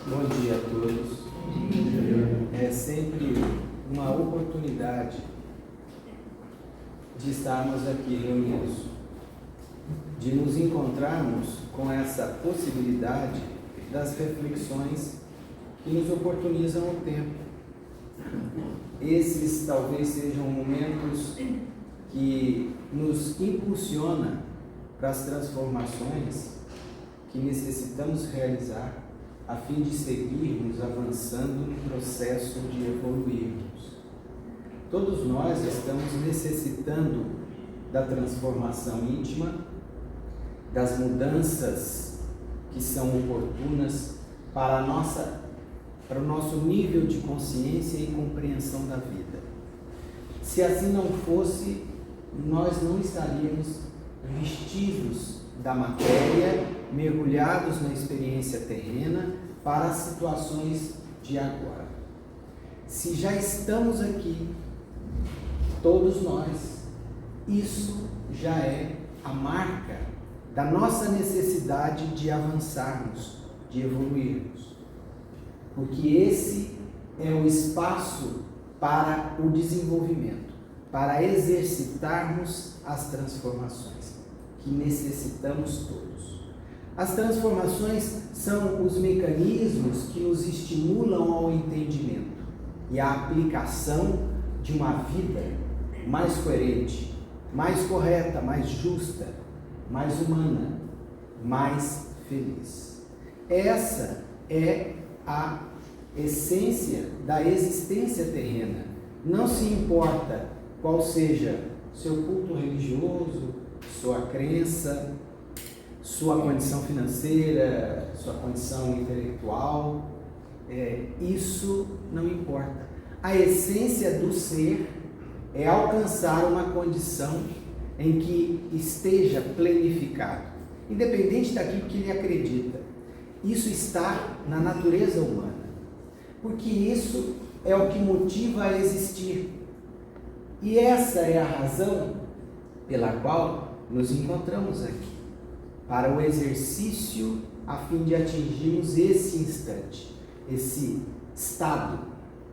Bom dia a todos. É sempre uma oportunidade de estarmos aqui reunidos, de nos encontrarmos com essa possibilidade das reflexões que nos oportunizam o tempo. Esses talvez sejam momentos que nos impulsionam para as transformações que necessitamos realizar a fim de seguirmos avançando no processo de evoluirmos. Todos nós estamos necessitando da transformação íntima, das mudanças que são oportunas para o nosso nível de consciência e compreensão da vida. Se assim não fosse, nós não estaríamos vestidos da matéria, mergulhados na experiência terrena para as situações de agora. Se já estamos aqui, todos nós, isso já é a marca da nossa necessidade de avançarmos, de evoluirmos. Porque esse é o espaço para o desenvolvimento, para exercitarmos as transformações que necessitamos todos. As transformações são os mecanismos que nos estimulam ao entendimento e à aplicação de uma vida mais coerente, mais correta, mais justa, mais humana, mais feliz. Essa é a essência da existência terrena. Não se importa qual seja seu culto religioso, sua crença, sua condição financeira, sua condição intelectual, isso não importa. A essência do ser é alcançar uma condição em que esteja plenificado, independente daquilo que ele acredita. Isso está na natureza humana, porque isso é o que motiva a existir. E essa é a razão pela qual nos encontramos aqui, para o exercício a fim de atingirmos esse instante, esse estado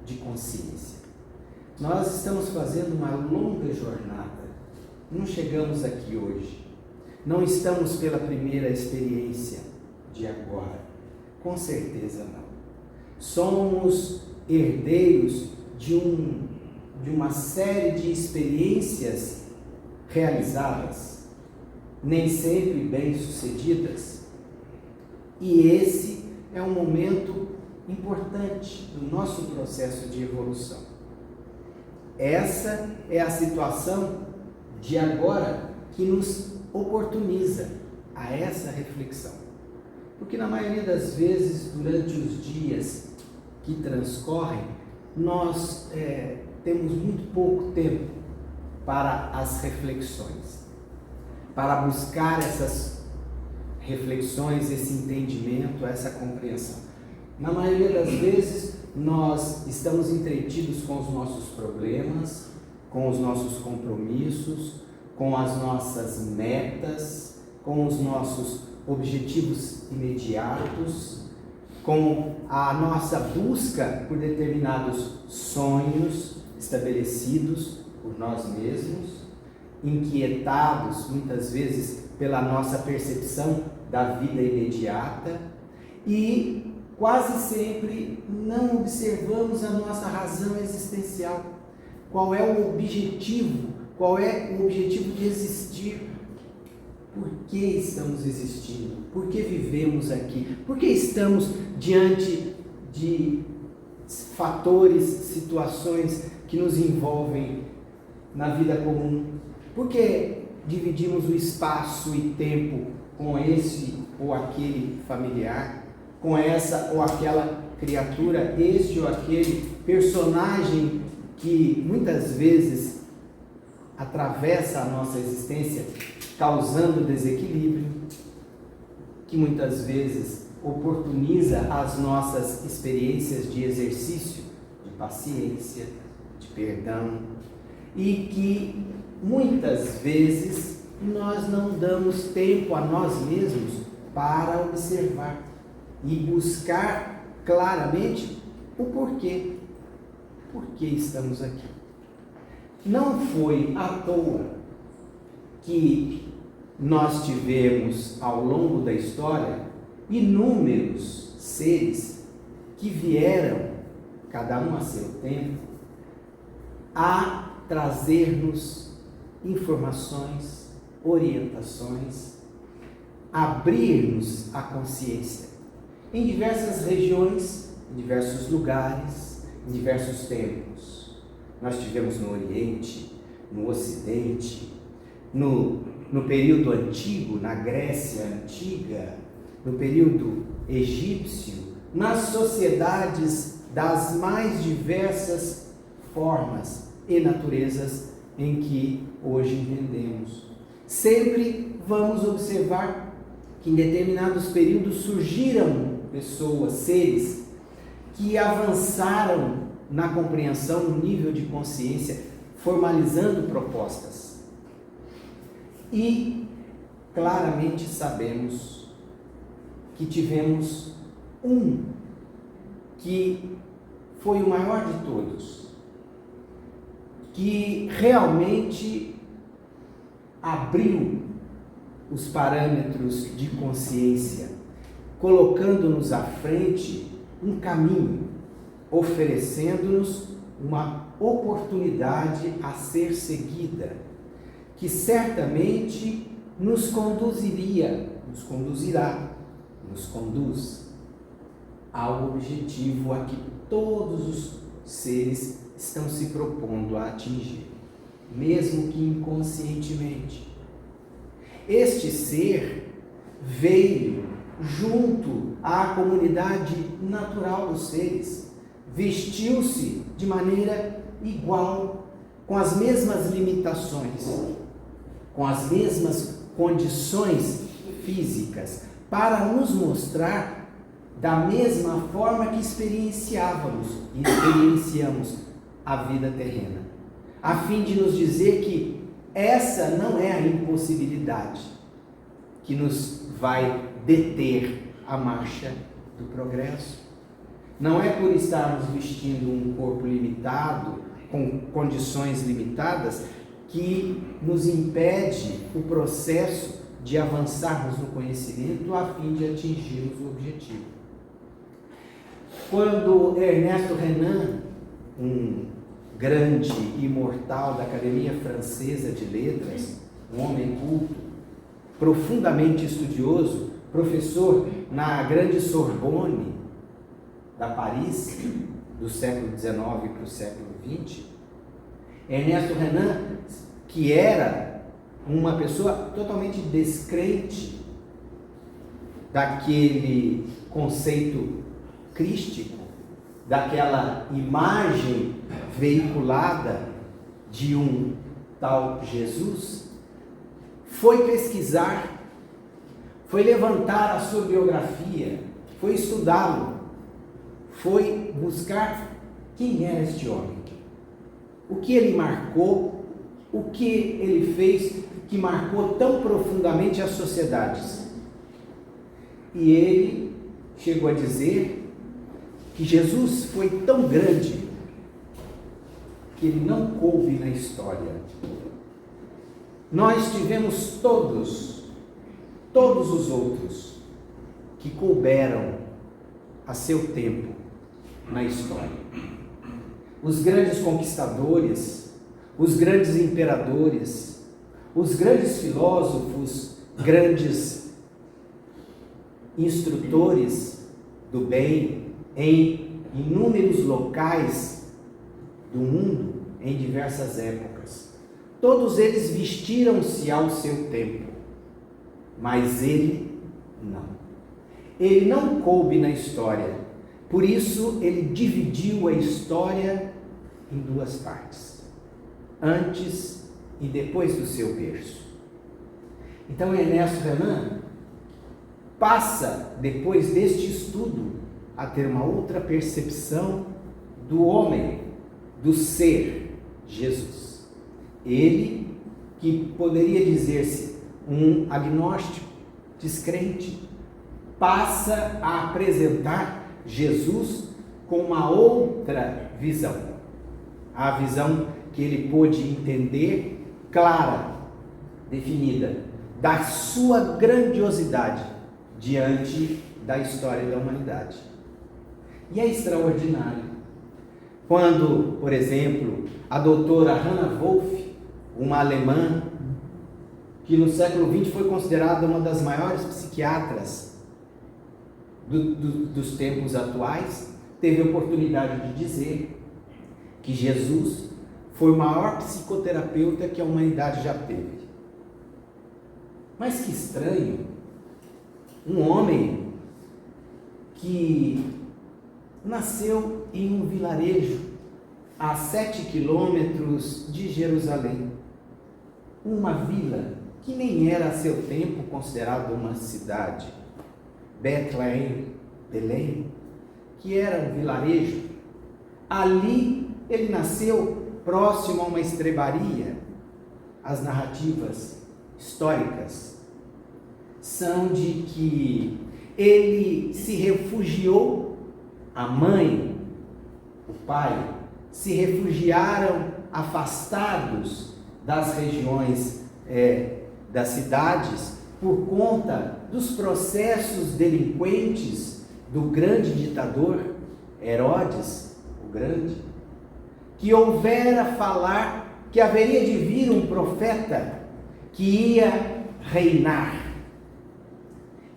de consciência. Nós estamos fazendo uma longa jornada, não chegamos aqui hoje, não estamos pela primeira experiência de agora, com certeza não. Somos herdeiros de uma série de experiências realizadas, nem sempre bem-sucedidas, e esse é um momento importante do nosso processo de evolução. Essa é a situação de agora que nos oportuniza a essa reflexão, porque na maioria das vezes, durante os dias que transcorrem, nós temos muito pouco tempo para as reflexões, para buscar essas reflexões, esse entendimento, essa compreensão. Na maioria das vezes, nós estamos entretidos com os nossos problemas, com os nossos compromissos, com as nossas metas, com os nossos objetivos imediatos, com a nossa busca por determinados sonhos estabelecidos por nós mesmos, inquietados muitas vezes pela nossa percepção da vida imediata e quase sempre não observamos a nossa razão existencial. Qual é o objetivo? Qual é o objetivo de existir? Por que estamos existindo? Por que vivemos aqui? Por que estamos diante de fatores, situações que nos envolvem na vida comum? Por que dividimos o espaço e tempo com esse ou aquele familiar, com essa ou aquela criatura, este ou aquele personagem que muitas vezes atravessa a nossa existência, causando desequilíbrio, que muitas vezes oportuniza as nossas experiências de exercício, de paciência, de perdão, e que muitas vezes nós não damos tempo a nós mesmos para observar e buscar claramente o porquê. Por que estamos aqui? Não foi à toa que nós tivemos, ao longo da história, inúmeros seres que vieram, cada um a seu tempo, a trazer-nos informações, orientações, abrir-nos a consciência em diversas regiões, em diversos lugares, em diversos tempos. Nós tivemos no Oriente, no Ocidente, no período antigo, na Grécia Antiga, no período egípcio, nas sociedades das mais diversas formas e naturezas em que hoje entendemos. Sempre vamos observar que em determinados períodos surgiram pessoas, seres, que avançaram na compreensão, no nível de consciência, formalizando propostas. E claramente sabemos que tivemos um que foi o maior de todos, que realmente abriu os parâmetros de consciência, colocando-nos à frente um caminho, oferecendo-nos uma oportunidade a ser seguida, que certamente nos conduzirá, nos conduz ao objetivo a que todos os seres estão se propondo a atingir, mesmo que inconscientemente. Este ser veio junto à comunidade natural dos seres, vestiu-se de maneira igual, com as mesmas limitações, com as mesmas condições físicas, para nos mostrar da mesma forma que experienciamos a vida terrena, a fim de nos dizer que essa não é a impossibilidade que nos vai deter a marcha do progresso. Não é por estarmos vestindo um corpo limitado, com condições limitadas, que nos impede o processo de avançarmos no conhecimento a fim de atingirmos o objetivo. Quando Ernesto Renan, um grande imortal da Academia Francesa de Letras, um homem culto, profundamente estudioso, professor na grande Sorbonne da Paris, do século XIX para o século XX, Ernesto Renan, que era uma pessoa totalmente descrente daquele conceito crístico, daquela imagem veiculada de um tal Jesus, foi pesquisar, foi levantar a sua biografia, foi estudá-lo, foi buscar quem era este homem, o que ele marcou, o que ele fez que marcou tão profundamente as sociedades. E ele chegou a dizer que Jesus foi tão grande que ele não coube na história. Nós tivemos todos os outros que couberam a seu tempo na história. Os grandes conquistadores, os grandes imperadores, os grandes filósofos, grandes instrutores do bem em inúmeros locais do mundo, em diversas épocas. Todos eles vestiram-se ao seu tempo, mas ele não. Ele não coube na história, por isso ele dividiu a história em duas partes, antes e depois do seu berço. Então Ernesto Renan passa, depois deste estudo, a ter uma outra percepção do homem, do ser Jesus. Ele, que poderia dizer-se um agnóstico, descrente, passa a apresentar Jesus com uma outra visão. A visão que ele pôde entender, clara, definida, da sua grandiosidade diante da história da humanidade. E é extraordinário quando, por exemplo, a doutora Hannah Wolff, uma alemã, que no século XX foi considerada uma das maiores psiquiatras dos tempos atuais, teve a oportunidade de dizer que Jesus foi o maior psicoterapeuta que a humanidade já teve. Mas que estranho, um homem que nasceu em um vilarejo a 7 quilômetros de Jerusalém, uma vila que nem era a seu tempo considerada uma cidade, Belém, que era um vilarejo. Ali ele nasceu próximo a uma estrebaria. As narrativas históricas são de que ele se refugiou, a mãe, o pai, se refugiaram afastados das regiões das cidades por conta dos processos delinquentes do grande ditador Herodes, o Grande, que houvera falar que haveria de vir um profeta que ia reinar.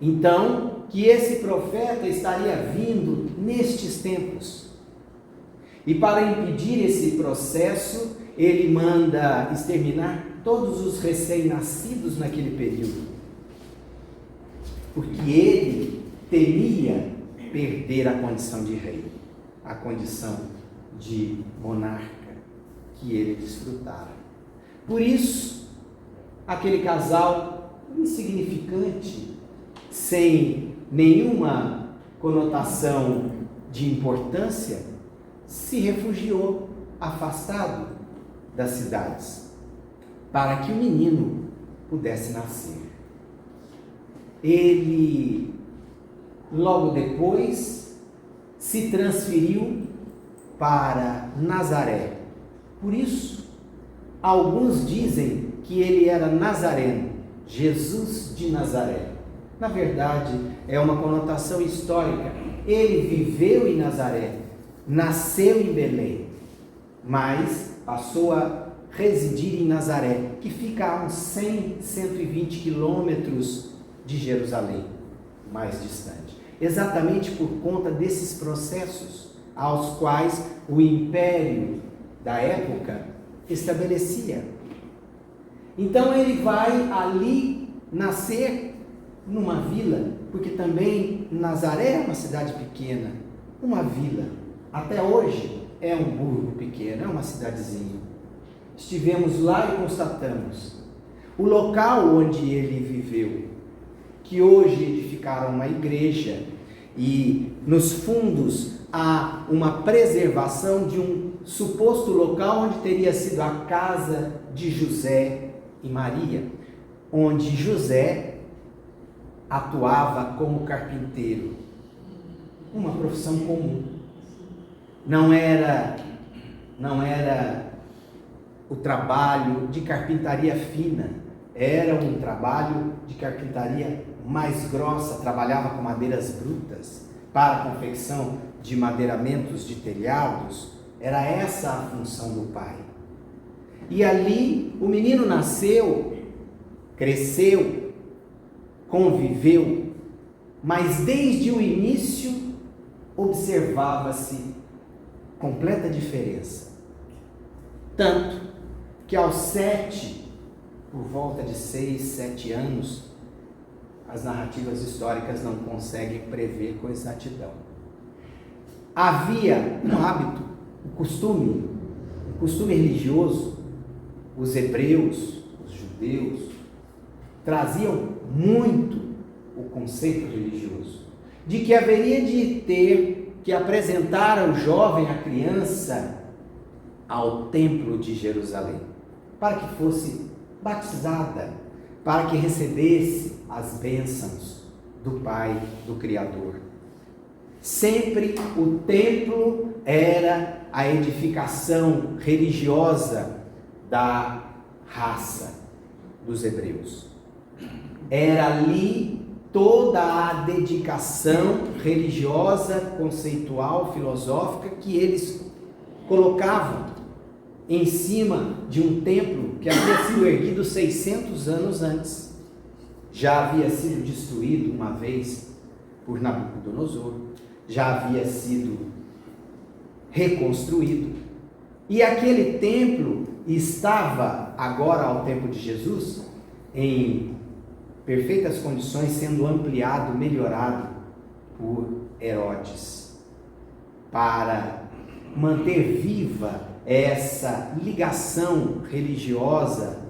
Então, que esse profeta estaria vindo nestes tempos. E para impedir esse processo, ele manda exterminar todos os recém-nascidos naquele período. Porque ele temia perder a condição de rei, a condição de monarca que ele desfrutara. Por isso, aquele casal insignificante, sem nenhuma conotação de importância, se refugiou afastado das cidades, para que o menino pudesse nascer. Ele, logo depois, se transferiu para Nazaré. Por isso, alguns dizem que ele era Nazareno, Jesus de Nazaré. Na verdade, é uma conotação histórica. Ele viveu em Nazaré, nasceu em Belém, mas passou a residir em Nazaré, que fica a uns 100, 120 quilômetros de Jerusalém, mais distante. Exatamente por conta desses processos aos quais o império da época estabelecia. Então ele vai ali nascer numa vila, porque também Nazaré é uma cidade pequena, uma vila. Até hoje é um burgo pequeno, é uma cidadezinha. Estivemos lá e constatamos o local onde ele viveu, que hoje edificaram uma igreja e nos fundos há uma preservação de um suposto local onde teria sido a casa de José e Maria, onde José atuava como carpinteiro, uma profissão comum. Não era o trabalho de carpintaria fina, era um trabalho de carpintaria mais grossa, trabalhava com madeiras brutas para a confecção de madeiramentos de telhados. Era essa a função do pai. E ali o menino nasceu, cresceu, conviveu, mas desde o início observava-se completa diferença. Tanto que aos 7, por volta de 6, 7 anos, as narrativas históricas não conseguem prever com exatidão. Havia um hábito, um costume religioso. Os hebreus, os judeus, traziam muito o conceito religioso, de que haveria de ter que apresentar o jovem, a criança, ao templo de Jerusalém, para que fosse batizada, para que recebesse as bênçãos do Pai, do Criador. Sempre o templo era a edificação religiosa da raça dos hebreus. Era ali toda a dedicação religiosa, conceitual, filosófica que eles colocavam em cima de um templo que havia sido erguido 600 anos antes. Já havia sido destruído uma vez por Nabucodonosor, já havia sido reconstruído. E aquele templo estava, agora ao tempo de Jesus, em perfeitas condições, sendo ampliado, melhorado por Herodes, para manter viva essa ligação religiosa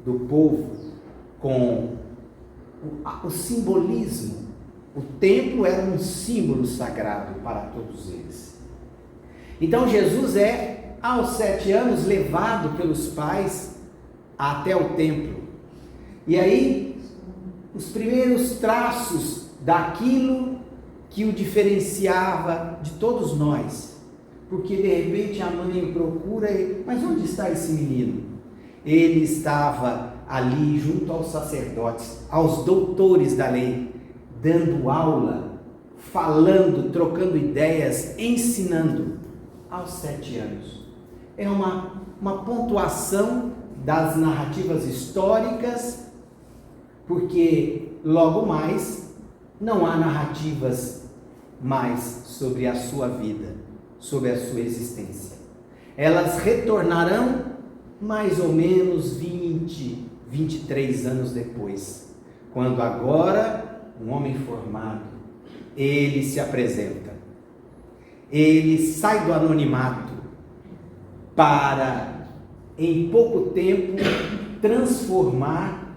do povo com o simbolismo. O templo era um símbolo sagrado para todos eles. Então Jesus é, aos 7 anos, levado pelos pais até o templo. E aí, os primeiros traços daquilo que o diferenciava de todos nós. Porque de repente a mãe procura, mas onde está esse menino? Ele estava ali junto aos sacerdotes, aos doutores da lei, dando aula, falando, trocando ideias, ensinando aos 7 anos. É uma pontuação das narrativas históricas, porque logo mais não há narrativas mais sobre a sua vida, sobre a sua existência. Elas retornarão mais ou menos 20, 23 anos depois, quando agora um homem formado, ele se apresenta, ele sai do anonimato para, em pouco tempo, transformar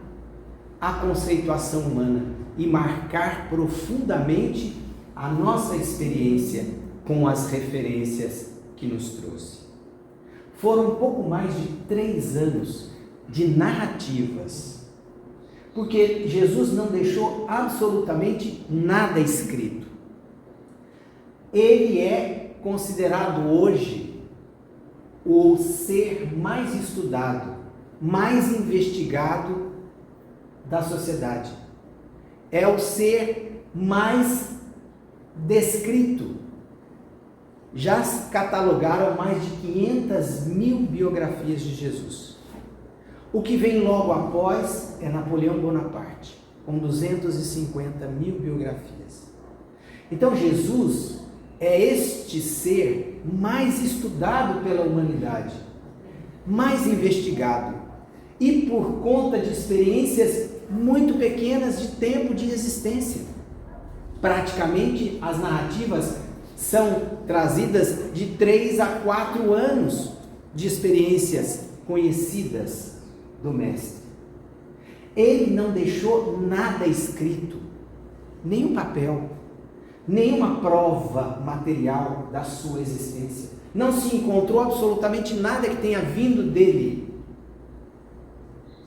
a conceituação humana e marcar profundamente a nossa experiência com as referências que nos trouxe. Foram um pouco mais de 3 anos de narrativas, porque Jesus não deixou absolutamente nada escrito. Ele é considerado hoje o ser mais estudado, mais investigado da sociedade. É o ser mais descrito. Já catalogaram mais de 500.000 biografias de Jesus. O que vem logo após é Napoleão Bonaparte, com 250.000 biografias. Então Jesus é este ser mais estudado pela humanidade, mais investigado, e por conta de experiências muito pequenas de tempo de existência. Praticamente as narrativas são trazidas de 3 a 4 anos de experiências conhecidas do Mestre. Ele não deixou nada escrito, nenhum papel, nenhuma prova material da sua existência. Não se encontrou absolutamente nada que tenha vindo dele.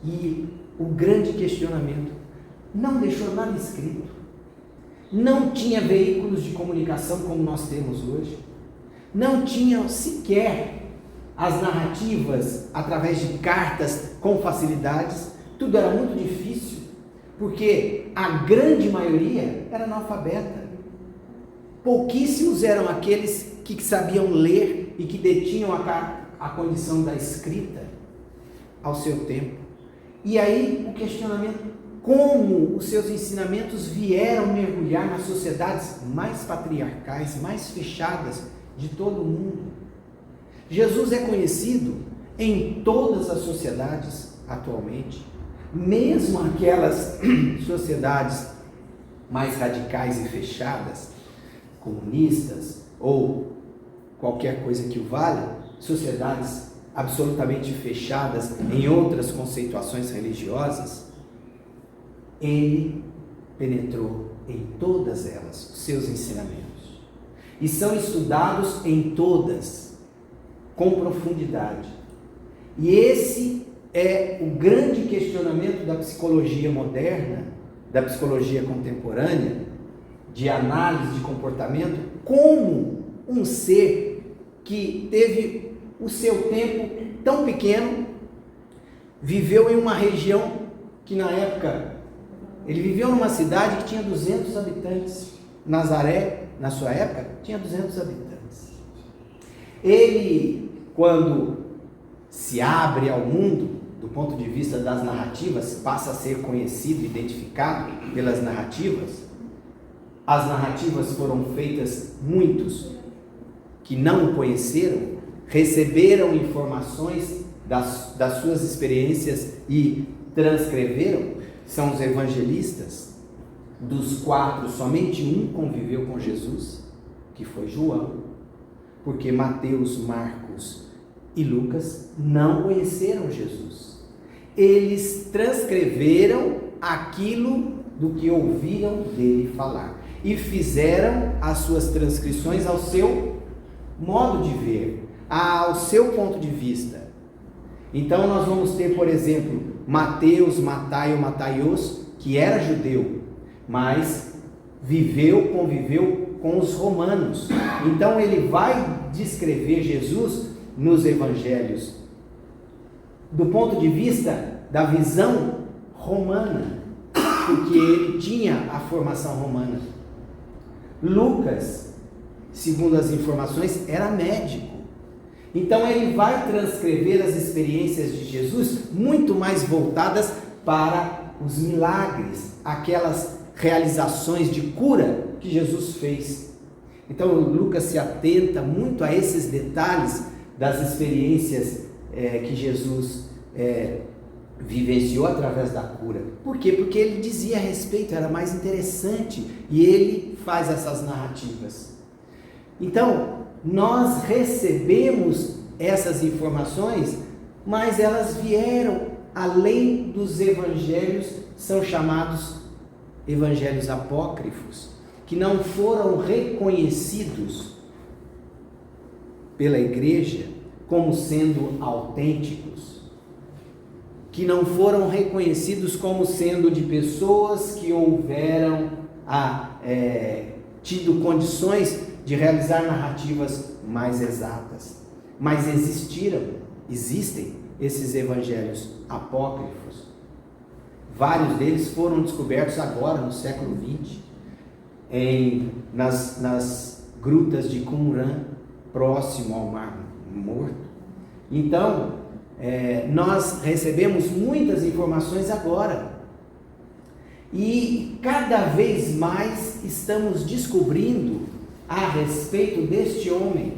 E o grande questionamento, não deixou nada escrito. Não tinha veículos de comunicação como nós temos hoje. Não tinha sequer as narrativas através de cartas com facilidades. Tudo era muito difícil, porque a grande maioria era analfabeta. Pouquíssimos eram aqueles que sabiam ler e que detinham a condição da escrita ao seu tempo. E aí o questionamento, como os seus ensinamentos vieram mergulhar nas sociedades mais patriarcais, mais fechadas de todo o mundo. Jesus é conhecido em todas as sociedades atualmente, mesmo aquelas sociedades mais radicais e fechadas, comunistas ou qualquer coisa que o valha, sociedades absolutamente fechadas em outras conceituações religiosas. Ele penetrou em todas elas, os seus ensinamentos, e são estudados em todas, com profundidade. E esse é o grande questionamento da psicologia moderna, da psicologia contemporânea, de análise de comportamento, como um ser que teve o seu tempo tão pequeno, viveu em uma região que na época, ele viveu numa cidade que tinha 200 habitantes. Nazaré, na sua época, tinha 200 habitantes. Ele, quando se abre ao mundo, do ponto de vista das narrativas, passa a ser conhecido, identificado pelas narrativas. As narrativas foram feitas, muitos que não o conheceram, receberam informações das suas experiências e transcreveram. São os evangelistas. Dos 4, somente um conviveu com Jesus, que foi João, porque Mateus, Marcos e Lucas não conheceram Jesus. Eles transcreveram aquilo do que ouviram dele falar e fizeram as suas transcrições ao seu modo de ver, ao seu ponto de vista. Então nós vamos ter, por exemplo, Mateus, Mataio, Mataios, que era judeu, mas conviveu com os romanos. Então ele vai descrever Jesus nos evangelhos do ponto de vista da visão romana, porque ele tinha a formação romana. Lucas, segundo as informações, era médico. Então ele vai transcrever as experiências de Jesus muito mais voltadas para os milagres, aquelas realizações de cura que Jesus fez. Então Lucas se atenta muito a esses detalhes das experiências que Jesus vivenciou através da cura. Por quê? Porque ele dizia a respeito, era mais interessante, e ele faz essas narrativas. Então, nós recebemos essas informações, mas elas vieram além dos evangelhos, são chamados evangelhos apócrifos, que não foram reconhecidos pela igreja como sendo autênticos, que não foram reconhecidos como sendo de pessoas que houveram tido condições de realizar narrativas mais exatas. Mas existem esses evangelhos apócrifos. Vários deles foram descobertos agora, no século XX, nas grutas de Qumran, próximo ao Mar Morto. Então, nós recebemos muitas informações agora. E cada vez mais estamos descobrindo a respeito deste homem.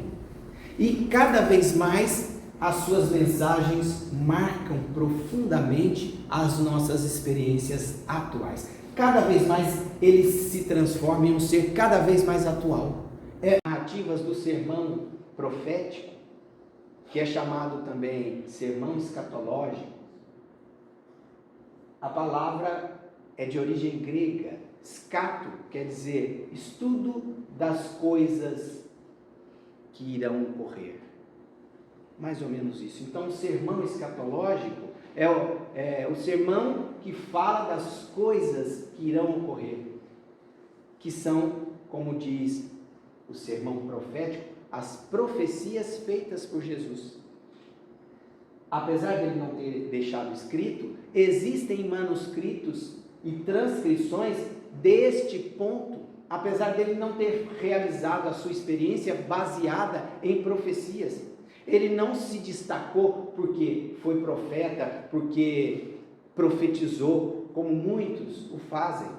E cada vez mais as suas mensagens marcam profundamente as nossas experiências atuais. Cada vez mais ele se transforma em um ser cada vez mais atual. Narrativas do sermão profético, que é chamado também sermão escatológico. A palavra é de origem grega. Scato quer dizer estudo das coisas que irão ocorrer. Mais ou menos isso. Então, o sermão escatológico é o sermão que fala das coisas que irão ocorrer, que são, como diz o sermão profético, as profecias feitas por Jesus. Apesar de ele não ter deixado escrito, existem manuscritos e transcrições deste ponto, apesar dele não ter realizado a sua experiência baseada em profecias. Ele não se destacou porque foi profeta, porque profetizou, como muitos o fazem.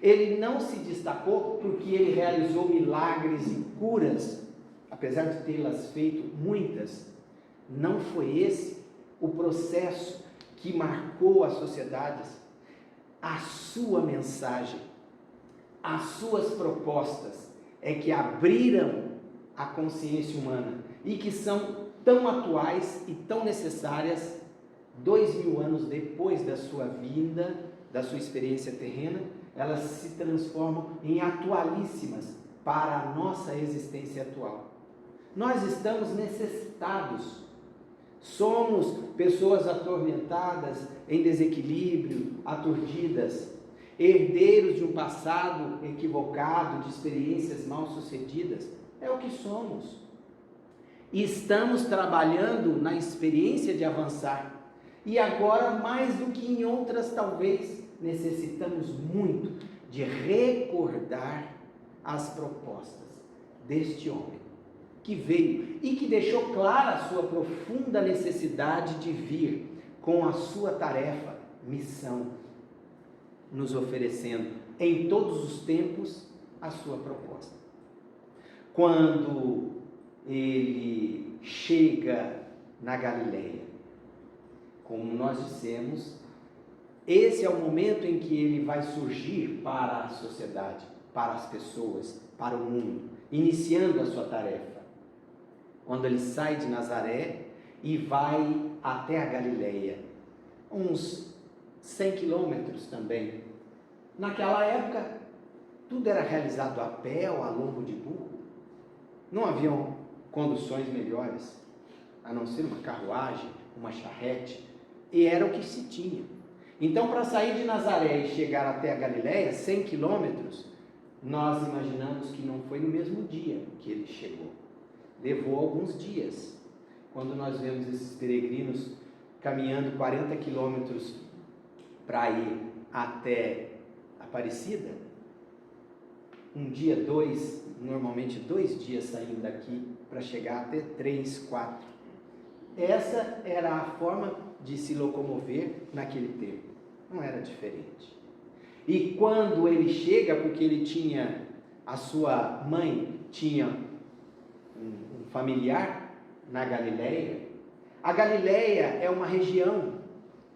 Ele não se destacou porque ele realizou milagres e curas, apesar de tê-las feito muitas. Não foi esse o processo que marcou as sociedades. A sua mensagem, as suas propostas é que abriram a consciência humana e que são tão atuais e tão necessárias 2000 anos depois da sua vinda, da sua experiência terrena. Elas se transformam em atualíssimas para a nossa existência atual. Nós estamos necessitados, somos pessoas atormentadas, em desequilíbrio, aturdidas, herdeiros de um passado equivocado, de experiências mal sucedidas. É o que somos. E estamos trabalhando na experiência de avançar. E agora, mais do que em outras, talvez, necessitamos muito de recordar as propostas deste homem que veio e que deixou clara a sua profunda necessidade de vir com a sua tarefa, missão, nos oferecendo em todos os tempos a sua proposta. Quando ele chega na Galileia, como nós dissemos, esse é o momento em que ele vai surgir para a sociedade, para as pessoas, para o mundo, iniciando a sua tarefa. Quando ele sai de Nazaré e vai até a Galileia, uns 100 quilômetros também. Naquela época, tudo era realizado a pé ou a lombo de burro. Não haviam conduções melhores, a não ser uma carruagem, uma charrete, e era o que se tinha. Então, para sair de Nazaré e chegar até a Galileia, 100 quilômetros, nós imaginamos que não foi no mesmo dia que ele chegou. Levou alguns dias. Quando nós vemos esses peregrinos caminhando 40 quilômetros para ir até Aparecida, um dia, dois, normalmente 2 dias saindo daqui para chegar até 3, 4. Essa era a forma de se locomover naquele tempo. Não era diferente. E quando ele chega, porque ele tinha, a sua mãe tinha um familiar na Galileia. A Galileia é uma região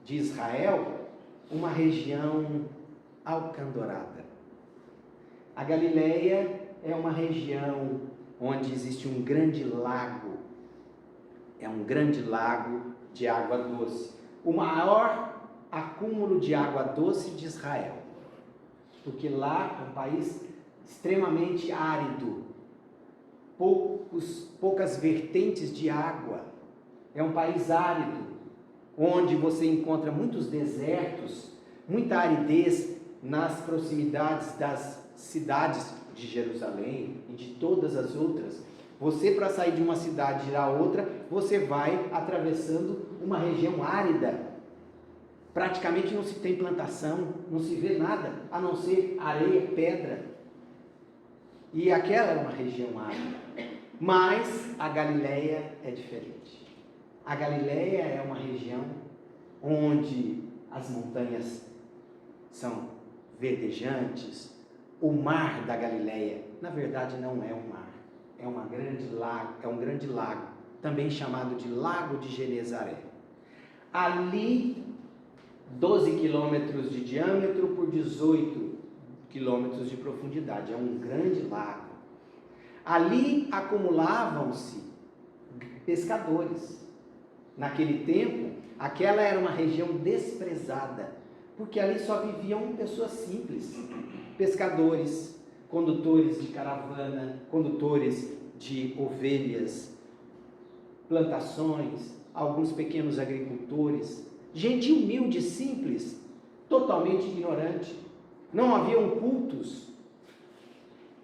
de Israel, uma região alcandorada. A Galileia é uma região onde existe um grande lago. É um grande lago de água doce. O maior acúmulo de água doce de Israel. Porque lá é um país extremamente árido. Poucas vertentes de água. É um país árido, onde você encontra muitos desertos, muita aridez nas proximidades das cidades de Jerusalém e de todas as outras. Você, para sair de uma cidade e ir a outra, você vai atravessando uma região árida. Praticamente não se tem plantação, não se vê nada, a não ser areia, pedra. E aquela era uma região árida. Mas a Galileia é diferente. A Galileia é uma região onde as montanhas são verdejantes. O mar da Galileia, na verdade, não é um mar, é um grande lago, também chamado de Lago de Genezaré. Ali, 12 quilômetros de diâmetro por 18 quilômetros de profundidade, é um grande lago. Ali acumulavam-se pescadores. Naquele tempo, aquela era uma região desprezada, porque ali só viviam pessoas simples, pescadores, condutores de caravana, condutores de ovelhas, plantações, alguns pequenos agricultores, gente humilde, simples, totalmente ignorante. Não haviam cultos.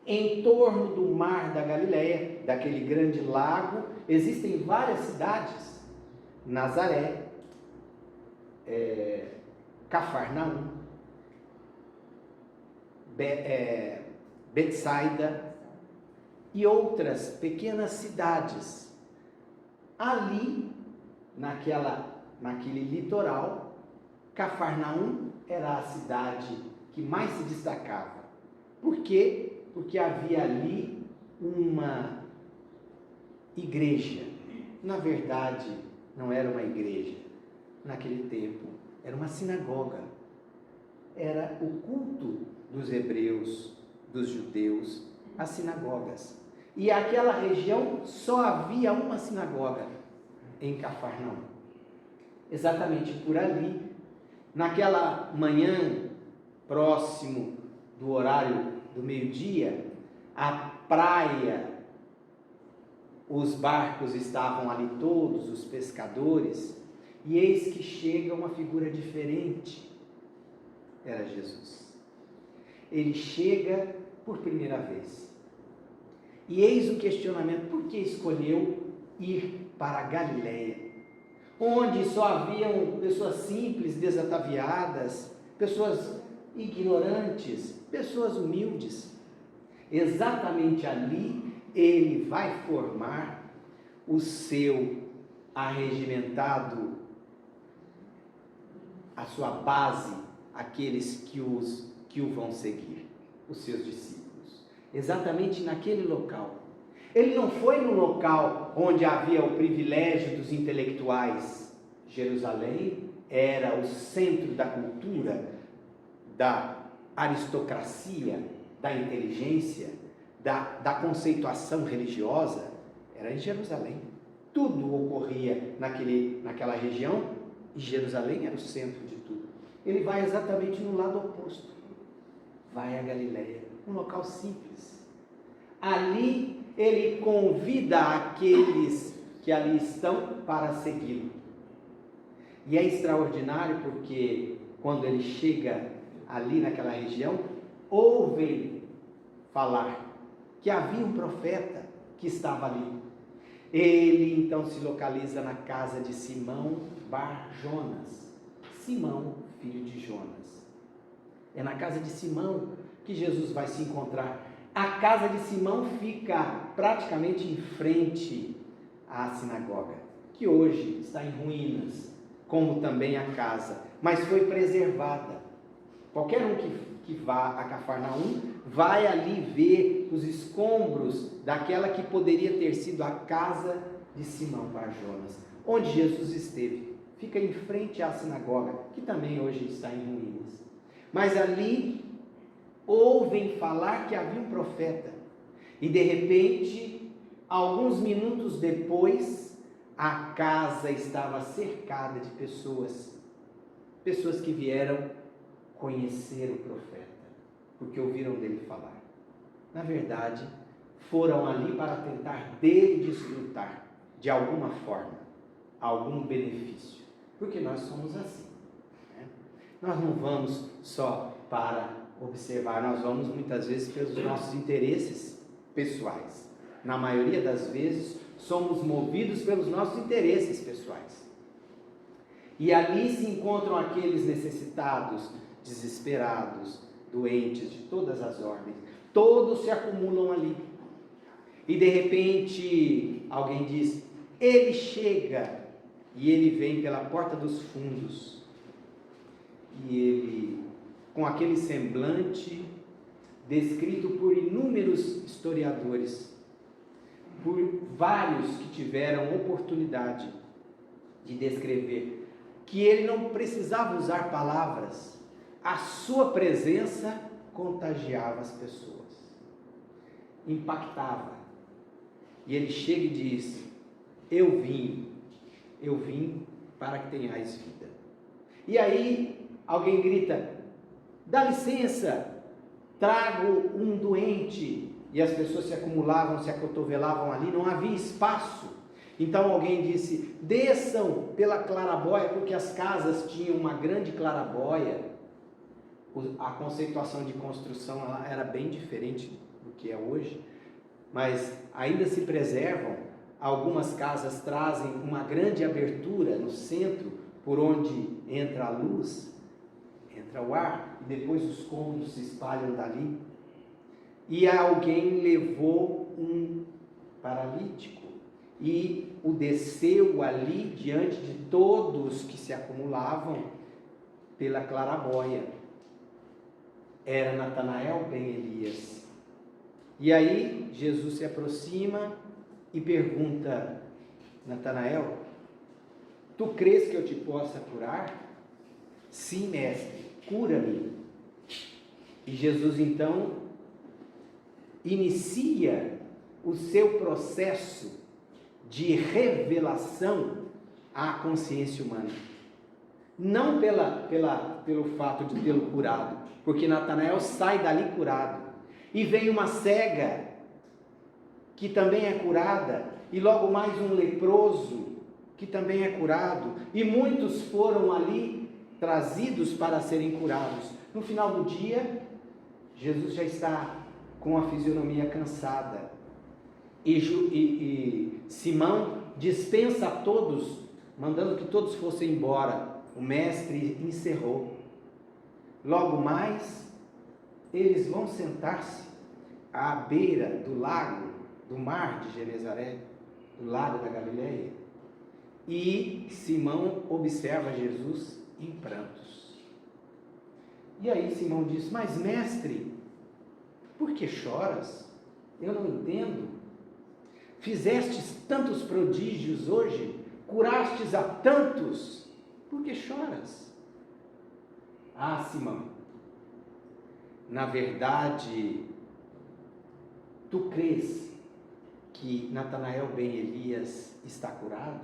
Em torno do mar da Galileia, daquele grande lago, existem várias cidades. Nazaré, Cafarnaum, Betsaida e outras pequenas cidades. Ali, naquele litoral, Cafarnaum era a cidade que mais se destacava. Por quê? Porque havia ali uma igreja. Na verdade, não era uma igreja. Naquele tempo, era uma sinagoga. Era o culto dos hebreus, dos judeus, as sinagogas. E aquela região só havia uma sinagoga em Cafarnaum. Exatamente por ali, naquela manhã, próximo do horário do meio-dia, a praia, os barcos estavam ali todos, os pescadores, e eis que chega uma figura diferente. Era Jesus. ele chega por primeira vez. E eis o questionamento: por que escolheu ir para a Galileia, onde só haviam pessoas simples, desataviadas, pessoas ignorantes, pessoas humildes? Exatamente ali ele vai formar o seu arregimentado, a sua base, aqueles que o vão seguir, os seus discípulos. Exatamente naquele local. Ele não foi no local onde havia o privilégio dos intelectuais. Jerusalém era o centro da cultura, da aristocracia, da inteligência, da conceituação religiosa. Era em Jerusalém. Tudo ocorria naquela região, e Jerusalém era o centro de tudo. Ele vai exatamente no lado oposto. Vai a Galileia, um local simples. Ali ele convida aqueles que ali estão para segui-lo. E é extraordinário porque quando ele chega ali naquela região, ouvem falar que havia um profeta que estava ali. Ele então se localiza na casa de Simão Bar Jonas, Simão, filho de Jonas. É na casa de Simão que Jesus vai se encontrar. A casa de Simão fica praticamente em frente à sinagoga, que hoje está em ruínas, como também a casa, mas foi preservada. Qualquer um que vá a Cafarnaum vai ali ver os escombros daquela que poderia ter sido a casa de Simão Bar Jonas, onde Jesus esteve. Fica em frente à sinagoga, que também hoje está em ruínas. Mas ali ouvem falar que havia um profeta. E de repente, alguns minutos depois, a casa estava cercada de pessoas que vieram conhecer o profeta, porque ouviram dele falar. Na verdade, foram ali para tentar dele desfrutar, de alguma forma, algum benefício, porque nós somos assim, né? Nós não vamos só para observar, nós vamos muitas vezes pelos nossos interesses pessoais. Na maioria das vezes, somos movidos pelos nossos interesses pessoais. E ali se encontram aqueles necessitados, desesperados, doentes de todas as ordens. Todos se acumulam ali. E de repente, alguém diz: ele chega, e ele vem pela porta dos fundos. E ele, com aquele semblante descrito por inúmeros historiadores, por vários que tiveram oportunidade de descrever, que ele não precisava usar palavras, a sua presença contagiava as pessoas, impactava. E ele chega e diz: eu vim para que tenhais vida. E aí alguém grita: dá licença, trago um doente. E as pessoas se acumulavam, se acotovelavam ali, não havia espaço. Então alguém disse: desçam pela clarabóia, porque as casas tinham uma grande clarabóia. A conceituação de construção ela era bem diferente do que é hoje, mas ainda se preservam. Algumas casas trazem uma grande abertura no centro, por onde entra a luz, entra o ar, e depois os cômodos se espalham dali. E alguém levou um paralítico e o desceu ali diante de todos que se acumulavam pela clarabóia. Era Natanael ben Elias. E aí Jesus se aproxima e pergunta: Natanael, tu crês que eu te possa curar? Sim, mestre, cura-me. E Jesus então inicia o seu processo de revelação à consciência humana. Não pelo fato de tê-lo curado, porque Natanael sai dali curado, e vem uma cega que também é curada, e logo mais um leproso que também é curado, e muitos foram ali trazidos para serem curados. No final do dia, Jesus já está com a fisionomia cansada. E Simão dispensa a todos, mandando que todos fossem embora. O mestre encerrou. Logo mais, eles vão sentar-se à beira do lago, do mar de Genezaré, do lago da Galileia. E Simão observa Jesus em prantos. E aí Simão diz: mas mestre, por que choras? Eu não entendo. Fizestes tantos prodígios hoje, curastes a tantos, por que choras? Ah, Simão, na verdade, tu crês que Natanael ben Elias está curado?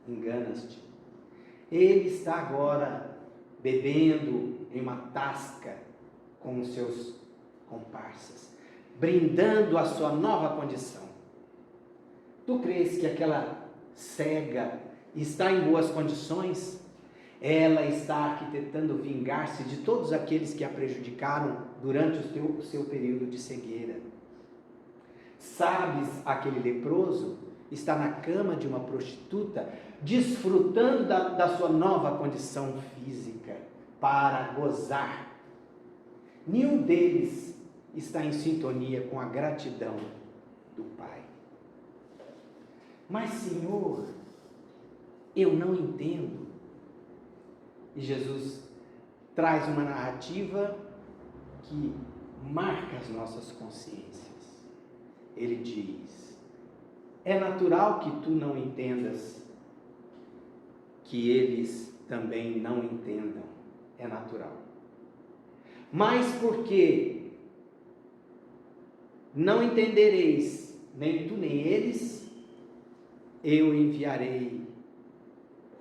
Enganas-te. Ele está agora bebendo em uma tasca com os seus comparsas, brindando a sua nova condição. Tu crês que aquela cega está em boas condições? Ela está arquitetando vingar-se de todos aqueles que a prejudicaram durante o seu período de cegueira. Sabes, aquele leproso está na cama de uma prostituta, desfrutando da sua nova condição física para gozar. Nenhum deles está em sintonia com a gratidão do Pai. Mas, Senhor, eu não entendo. E Jesus traz uma narrativa que marca as nossas consciências. Ele diz: é natural que tu não entendas, que eles também não entendam. É natural. Mas porque não entendereis, nem tu nem eles, eu enviarei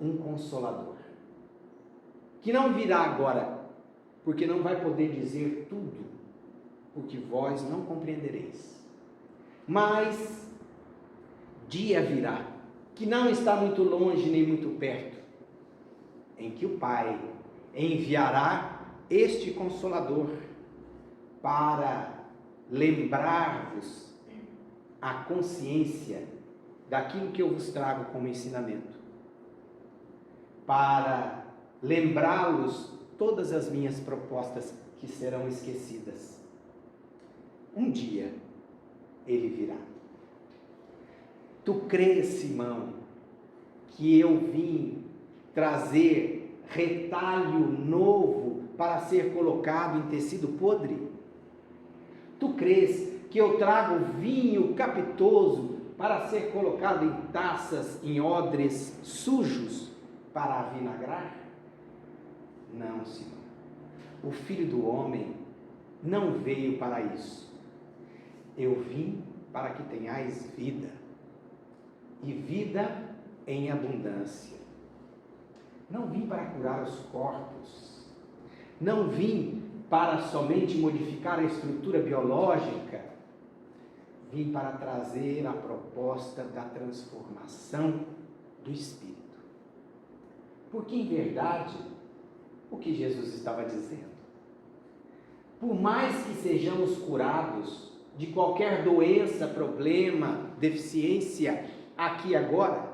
um Consolador, que não virá agora, porque não vai poder dizer tudo, porque vós não compreendereis. Mas dia virá, que não está muito longe nem muito perto, em que o Pai enviará este Consolador para lembrar-vos a consciência daquilo que eu vos trago como ensinamento, para lembrá-los todas as minhas propostas que serão esquecidas. Um dia ele virá. Tu crês, Simão, que eu vim trazer retalho novo para ser colocado em tecido podre? Tu crês que eu trago vinho capitoso para ser colocado em taças, em odres sujos para avinagrar? Não, Senhor. O Filho do Homem não veio para isso. Eu vim para que tenhais vida, e vida em abundância. Não vim para curar os corpos, não vim para somente modificar a estrutura biológica, vim para trazer a proposta da transformação do Espírito. Porque, em verdade, o que Jesus estava dizendo? Por mais que sejamos curados de qualquer doença, problema, deficiência, aqui e agora,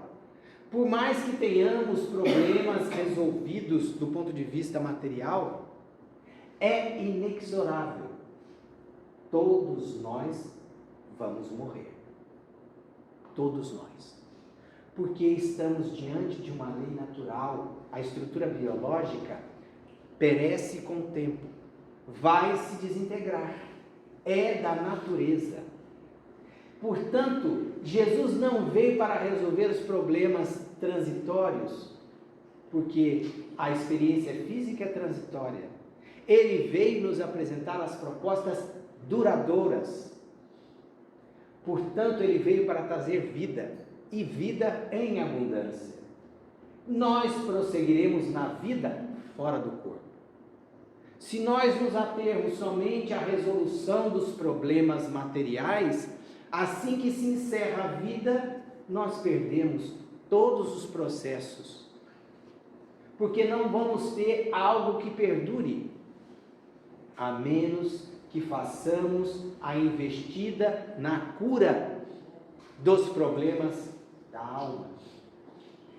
por mais que tenhamos problemas resolvidos do ponto de vista material, é inexorável. Todos nós vamos morrer. Todos nós. Porque estamos diante de uma lei natural. A estrutura biológica perece com o tempo, vai se desintegrar. É da natureza. Portanto, Jesus não veio para resolver os problemas transitórios, porque a experiência física é transitória. Ele veio nos apresentar as propostas duradouras. Portanto, ele veio para trazer vida, e vida em abundância. Nós prosseguiremos na vida fora do corpo. Se nós nos atermos somente à resolução dos problemas materiais, assim que se encerra a vida, nós perdemos todos os processos, porque não vamos ter algo que perdure, a menos que façamos a investida na cura dos problemas da alma.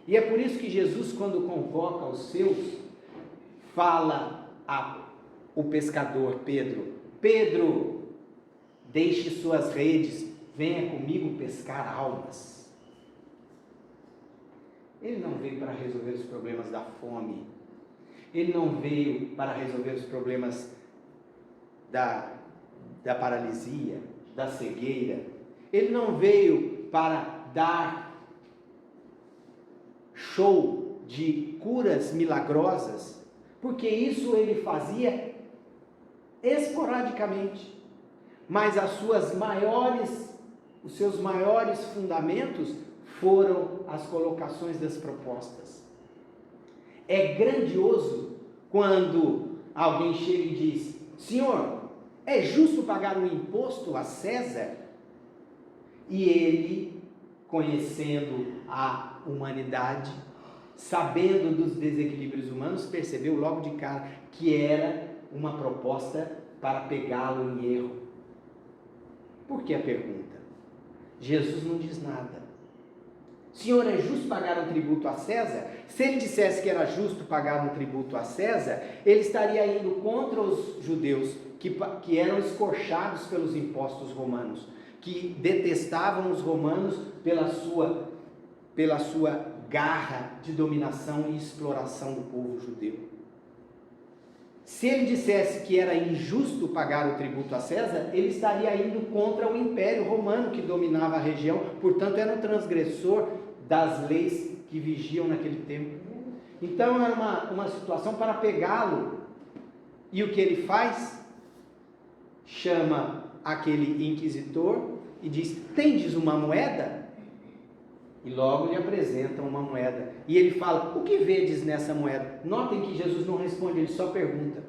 E é por isso que Jesus, quando convoca os seus, fala ao pescador Pedro: Pedro, deixe suas redes, venha comigo pescar almas. Ele não veio para resolver os problemas da fome, ele não veio para resolver os problemas da paralisia, da cegueira, ele não veio para dar show de curas milagrosas, porque isso ele fazia esporadicamente, mas os seus maiores fundamentos foram as colocações das propostas. É grandioso quando alguém chega e diz: Senhor, é justo pagar um imposto a César? E ele, conhecendo a humanidade, sabendo dos desequilíbrios humanos, percebeu logo de cara que era uma proposta para pegá-lo em erro. Por que a pergunta? Jesus não diz nada. Senhor, é justo pagar um tributo a César? Se ele dissesse que era justo pagar um tributo a César, ele estaria indo contra os judeus que eram escorchados pelos impostos romanos, que detestavam os romanos pela sua garra de dominação e exploração do povo judeu. Se ele dissesse que era injusto pagar o tributo a César, ele estaria indo contra o Império Romano que dominava a região, portanto era um transgressor das leis que vigiam naquele tempo. Então era uma situação para pegá-lo. E o que ele faz? Chama aquele inquisitor e diz: tendes uma moeda? E logo lhe apresentam uma moeda. E ele fala: o que vedes nessa moeda? Notem que Jesus não responde, ele só pergunta.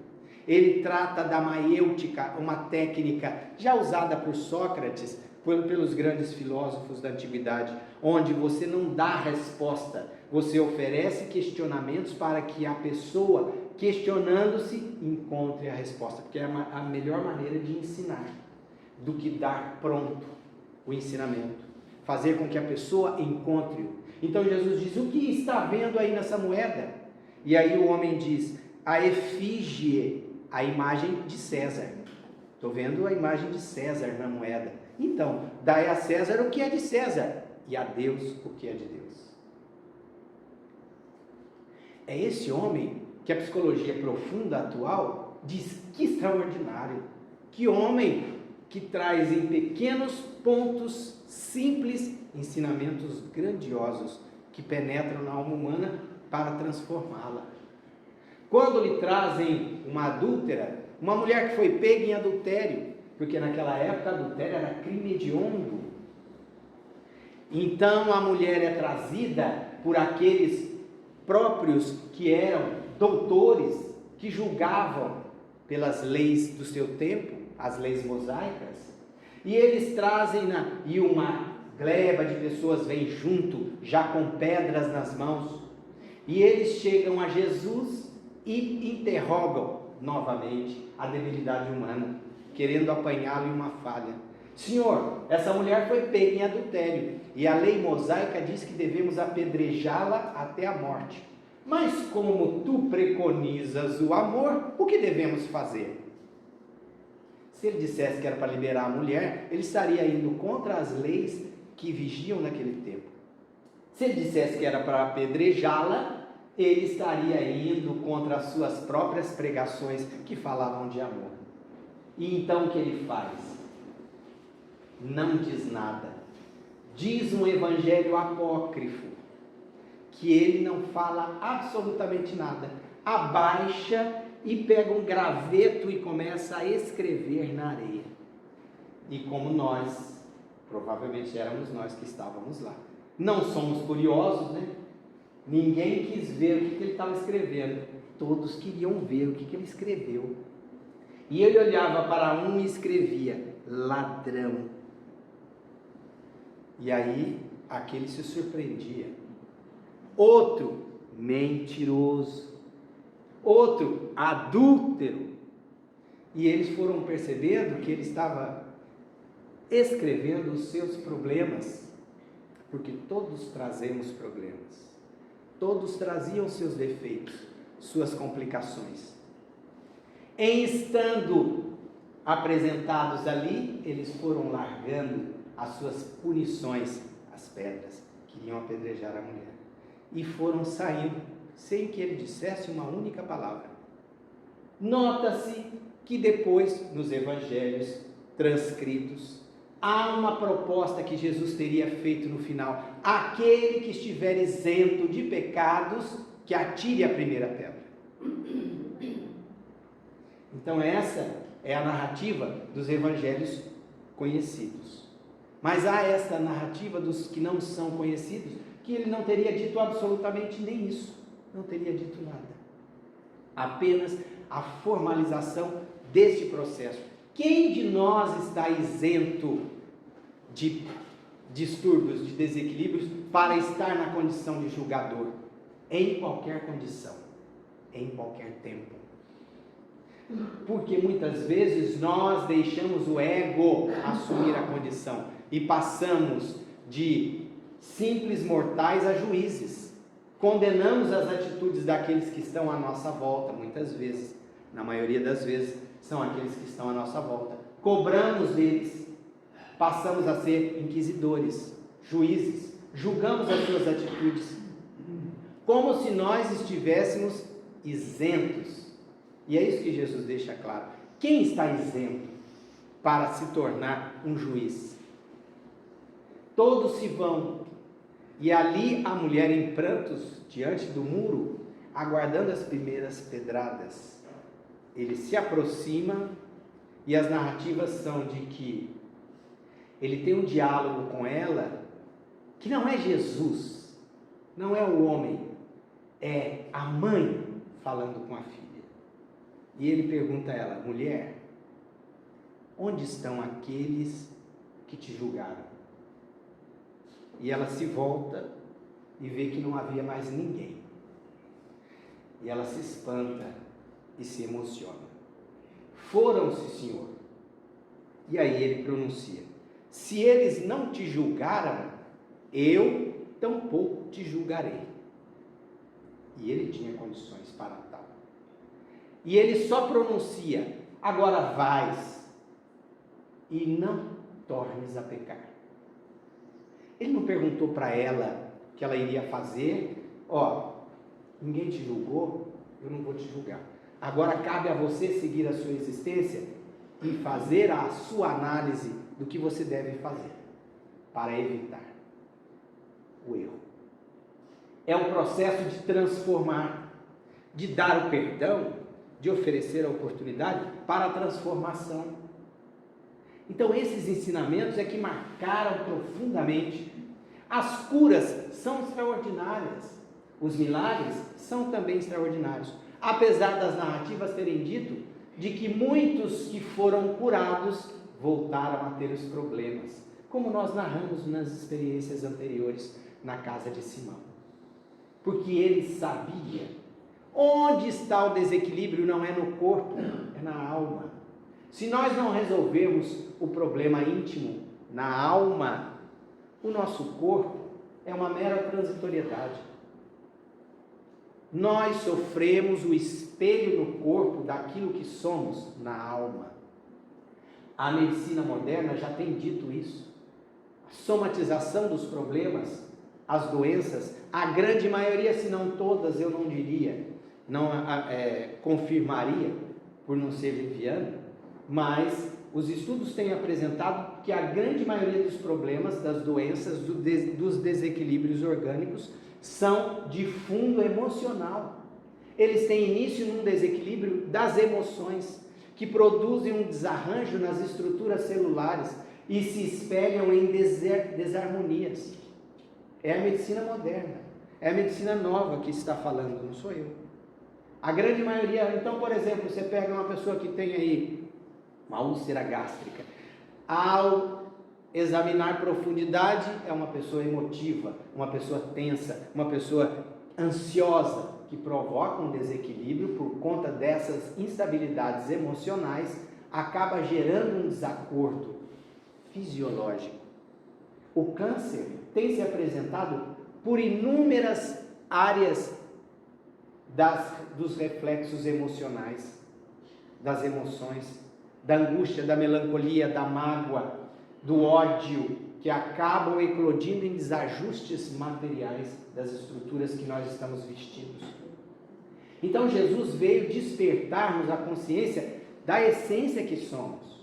Ele trata da maêutica, uma técnica já usada por Sócrates, pelos grandes filósofos da antiguidade, onde você não dá resposta, você oferece questionamentos para que a pessoa, questionando-se, encontre a resposta, porque é a melhor maneira de ensinar, do que dar pronto o ensinamento, fazer com que a pessoa encontre-o. Então Jesus diz: o que está vendo aí nessa moeda? E aí o homem diz: a efígie, a imagem de César. Estou vendo a imagem de César na moeda. Então, dai a César o que é de César, e a Deus o que é de Deus. É esse homem que a psicologia profunda atual diz: que extraordinário, que homem que traz em pequenos pontos simples ensinamentos grandiosos que penetram na alma humana para transformá-la. Quando lhe trazem uma adúltera, uma mulher que foi pega em adultério, porque naquela época adultério era crime hediondo, então a mulher é trazida por aqueles próprios que eram doutores, que julgavam pelas leis do seu tempo, as leis mosaicas, e eles trazem e uma gleba de pessoas vem junto, já com pedras nas mãos, e eles chegam a Jesus e interrogam novamente a debilidade humana, querendo apanhá-lo em uma falha. Senhor, essa mulher foi pega em adultério, e a lei mosaica diz que devemos apedrejá-la até a morte. Mas como tu preconizas o amor, o que devemos fazer? Se ele dissesse que era para liberar a mulher, ele estaria indo contra as leis que vigiam naquele tempo. Se ele dissesse que era para apedrejá-la, ele estaria indo contra as suas próprias pregações que falavam de amor. E então o que ele faz? Não diz nada. Diz um evangelho apócrifo, que ele não fala absolutamente nada. Abaixa e pega um graveto e começa a escrever na areia. E como nós, provavelmente éramos nós que estávamos lá, não somos curiosos, né? Ninguém quis ver o que ele estava escrevendo. Todos queriam ver o que ele escreveu. E ele olhava para um e escrevia: ladrão. E aí, aquele se surpreendia. Outro, mentiroso. Outro, adúltero. E eles foram percebendo que ele estava escrevendo os seus problemas, porque todos trazemos problemas, todos traziam seus defeitos, suas complicações. Em estando apresentados ali, eles foram largando as suas punições, as pedras, queriam apedrejar a mulher, e foram saindo, sem que ele dissesse uma única palavra. Nota-se que depois, nos evangelhos transcritos, há uma proposta que Jesus teria feito no final: aquele que estiver isento de pecados, que atire a primeira pedra. Então essa é a narrativa dos evangelhos conhecidos. Mas há essa narrativa dos que não são conhecidos, que ele não teria dito absolutamente nem isso, não teria dito nada. Apenas a formalização deste processo. Quem de nós está isento de distúrbios, de desequilíbrios, para estar na condição de julgador? Em qualquer condição, em qualquer tempo. Porque muitas vezes nós deixamos o ego assumir a condição e passamos de simples mortais a juízes. Condenamos as atitudes daqueles que estão à nossa volta, muitas vezes, na maioria das vezes, são aqueles que estão à nossa volta. Cobramos deles, passamos a ser inquisidores, juízes, julgamos as suas atitudes, como se nós estivéssemos isentos. E é isso que Jesus deixa claro. Quem está isento para se tornar um juiz? Todos se vão, e ali a mulher em prantos, diante do muro, aguardando as primeiras pedradas. Ele se aproxima, e as narrativas são de que ele tem um diálogo com ela, que não é Jesus, não é o homem, é a mãe falando com a filha. E ele pergunta a ela: mulher, onde estão aqueles que te julgaram? E ela se volta e vê que não havia mais ninguém. E ela se espanta e se emociona. Foram-se, Senhor. E aí ele pronuncia: se eles não te julgaram, eu tampouco te julgarei. E ele tinha condições para tal. E ele só pronuncia: agora vais e não tornes a pecar. Ele não perguntou para ela o que ela iria fazer. Ninguém te julgou, eu não vou te julgar. Agora cabe a você seguir a sua existência e fazer a sua análise do que você deve fazer para evitar o erro. É um processo de transformar, de dar o perdão, de oferecer a oportunidade para a transformação. Então esses ensinamentos é que marcaram profundamente. As curas são extraordinárias, os milagres são também extraordinários, apesar das narrativas terem dito de que muitos que foram curados voltaram a ter os problemas, como nós narramos nas experiências anteriores na casa de Simão. Porque ele sabia onde está o desequilíbrio, não é no corpo, é na alma. Se nós não resolvermos o problema íntimo na alma, o nosso corpo é uma mera transitoriedade. Nós sofremos o espelho no corpo daquilo que somos na alma. A medicina moderna já tem dito isso. A somatização dos problemas, as doenças, a grande maioria, se não todas, eu não diria, não confirmaria, por não ser leviano, mas os estudos têm apresentado que a grande maioria dos problemas, das doenças, dos desequilíbrios orgânicos, são de fundo emocional. Eles têm início num desequilíbrio das emoções, que produzem um desarranjo nas estruturas celulares e se espelham em desarmonias. É a medicina moderna, é a medicina nova que está falando, não sou eu. A grande maioria, então, por exemplo, você pega uma pessoa que tem aí uma úlcera gástrica, ao examinar profundidade, é uma pessoa emotiva, uma pessoa tensa, uma pessoa ansiosa, que provocam desequilíbrio por conta dessas instabilidades emocionais, acaba gerando um desacordo fisiológico. O câncer tem se apresentado por inúmeras áreas dos reflexos emocionais, das emoções, da angústia, da melancolia, da mágoa, do ódio, que acabam eclodindo em desajustes materiais das estruturas que nós estamos vestidos. Então Jesus veio despertar-nos a consciência da essência que somos.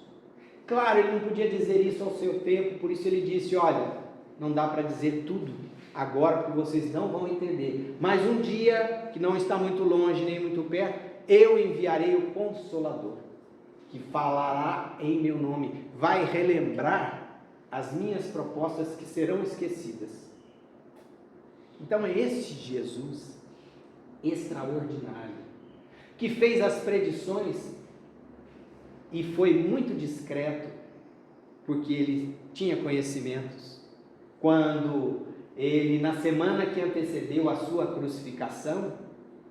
Claro, ele não podia dizer isso ao seu tempo, por isso ele disse, olha, não dá para dizer tudo agora, porque vocês não vão entender. Mas um dia, que não está muito longe nem muito perto, eu enviarei o Consolador, que falará em meu nome, vai relembrar as minhas propostas que serão esquecidas. Então é este Jesus extraordinário, que fez as predições e foi muito discreto, porque ele tinha conhecimentos. Quando ele, na semana que antecedeu a sua crucificação,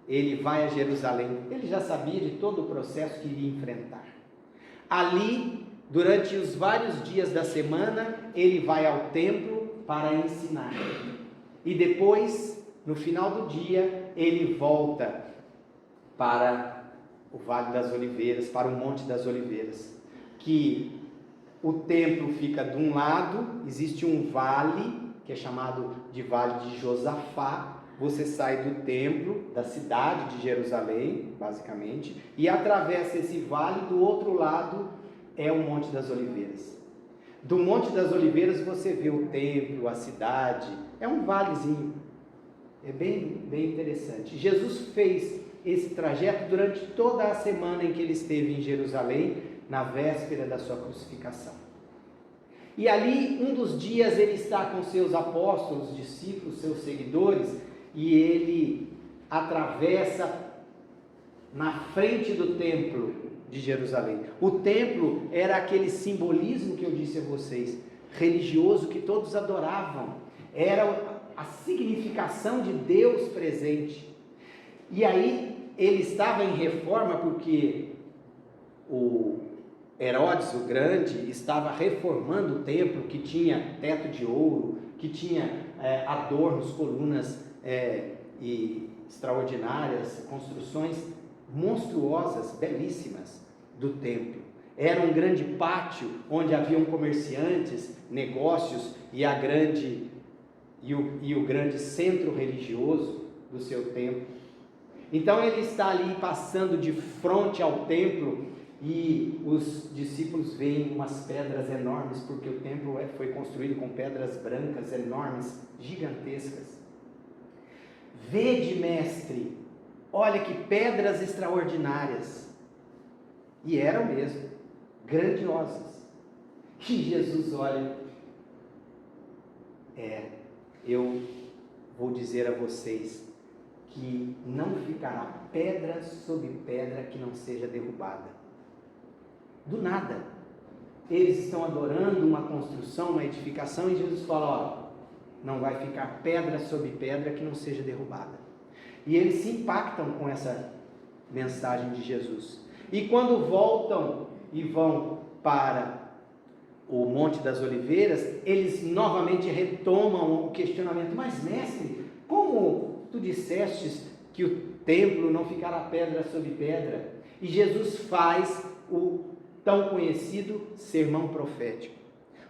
ele vai a Jerusalém. Ele já sabia de todo o processo que iria enfrentar. Ali, durante os vários dias da semana, ele vai ao templo para ensinar. E depois, no final do dia, ele volta para o Vale das Oliveiras, para o Monte das Oliveiras, que o templo fica de um lado, existe um vale, que é chamado de Vale de Josafá. Você sai do templo, da cidade de Jerusalém, basicamente, e atravessa esse vale. Do outro lado é o Monte das Oliveiras. Do Monte das Oliveiras você vê o templo, a cidade, é um valezinho, é bem interessante. Jesus fez esse trajeto durante toda a semana em que ele esteve em Jerusalém, na véspera da sua crucificação. E ali, um dos dias, ele está com seus apóstolos, discípulos, seus seguidores, e ele atravessa na frente do templo de Jerusalém. O templo era aquele simbolismo que eu disse a vocês, religioso, que todos adoravam, era a significação de Deus presente. E aí ele estava em reforma porque o Herodes o Grande estava reformando o templo, que tinha teto de ouro, que tinha adornos, colunas e extraordinárias, construções monstruosas, belíssimas do templo. Era um grande pátio onde haviam comerciantes, negócios e o grande centro religioso do seu templo. Então ele está ali passando de frente ao templo e os discípulos veem umas pedras enormes, porque o templo foi construído com pedras brancas enormes, gigantescas. Vede, mestre, olha que pedras extraordinárias. E eram mesmo, grandiosas. E Jesus olha, eu vou dizer a vocês que não ficará pedra sobre pedra que não seja derrubada. Do nada, eles estão adorando uma construção, uma edificação, e Jesus fala, não vai ficar pedra sobre pedra que não seja derrubada. E eles se impactam com essa mensagem de Jesus. E quando voltam e vão para o Monte das Oliveiras, eles novamente retomam o questionamento, mas mestre, como tu dissestes que o templo não ficará pedra sobre pedra? E Jesus faz o tão conhecido sermão profético,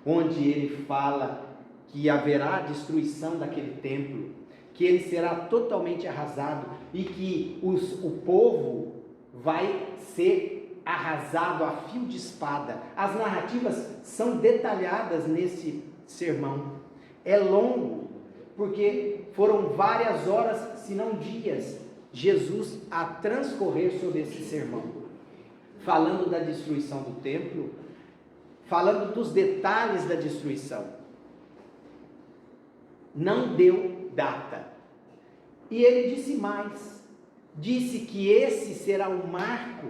onde ele fala que haverá destruição daquele templo, que ele será totalmente arrasado e que o povo vai ser arrasado a fio de espada. As narrativas são detalhadas nesse sermão. É longo, porque foram várias horas, se não dias, Jesus a transcorrer sobre esse sermão, falando da destruição do templo, falando dos detalhes da destruição. Não deu data. E ele disse mais, disse que esse será o marco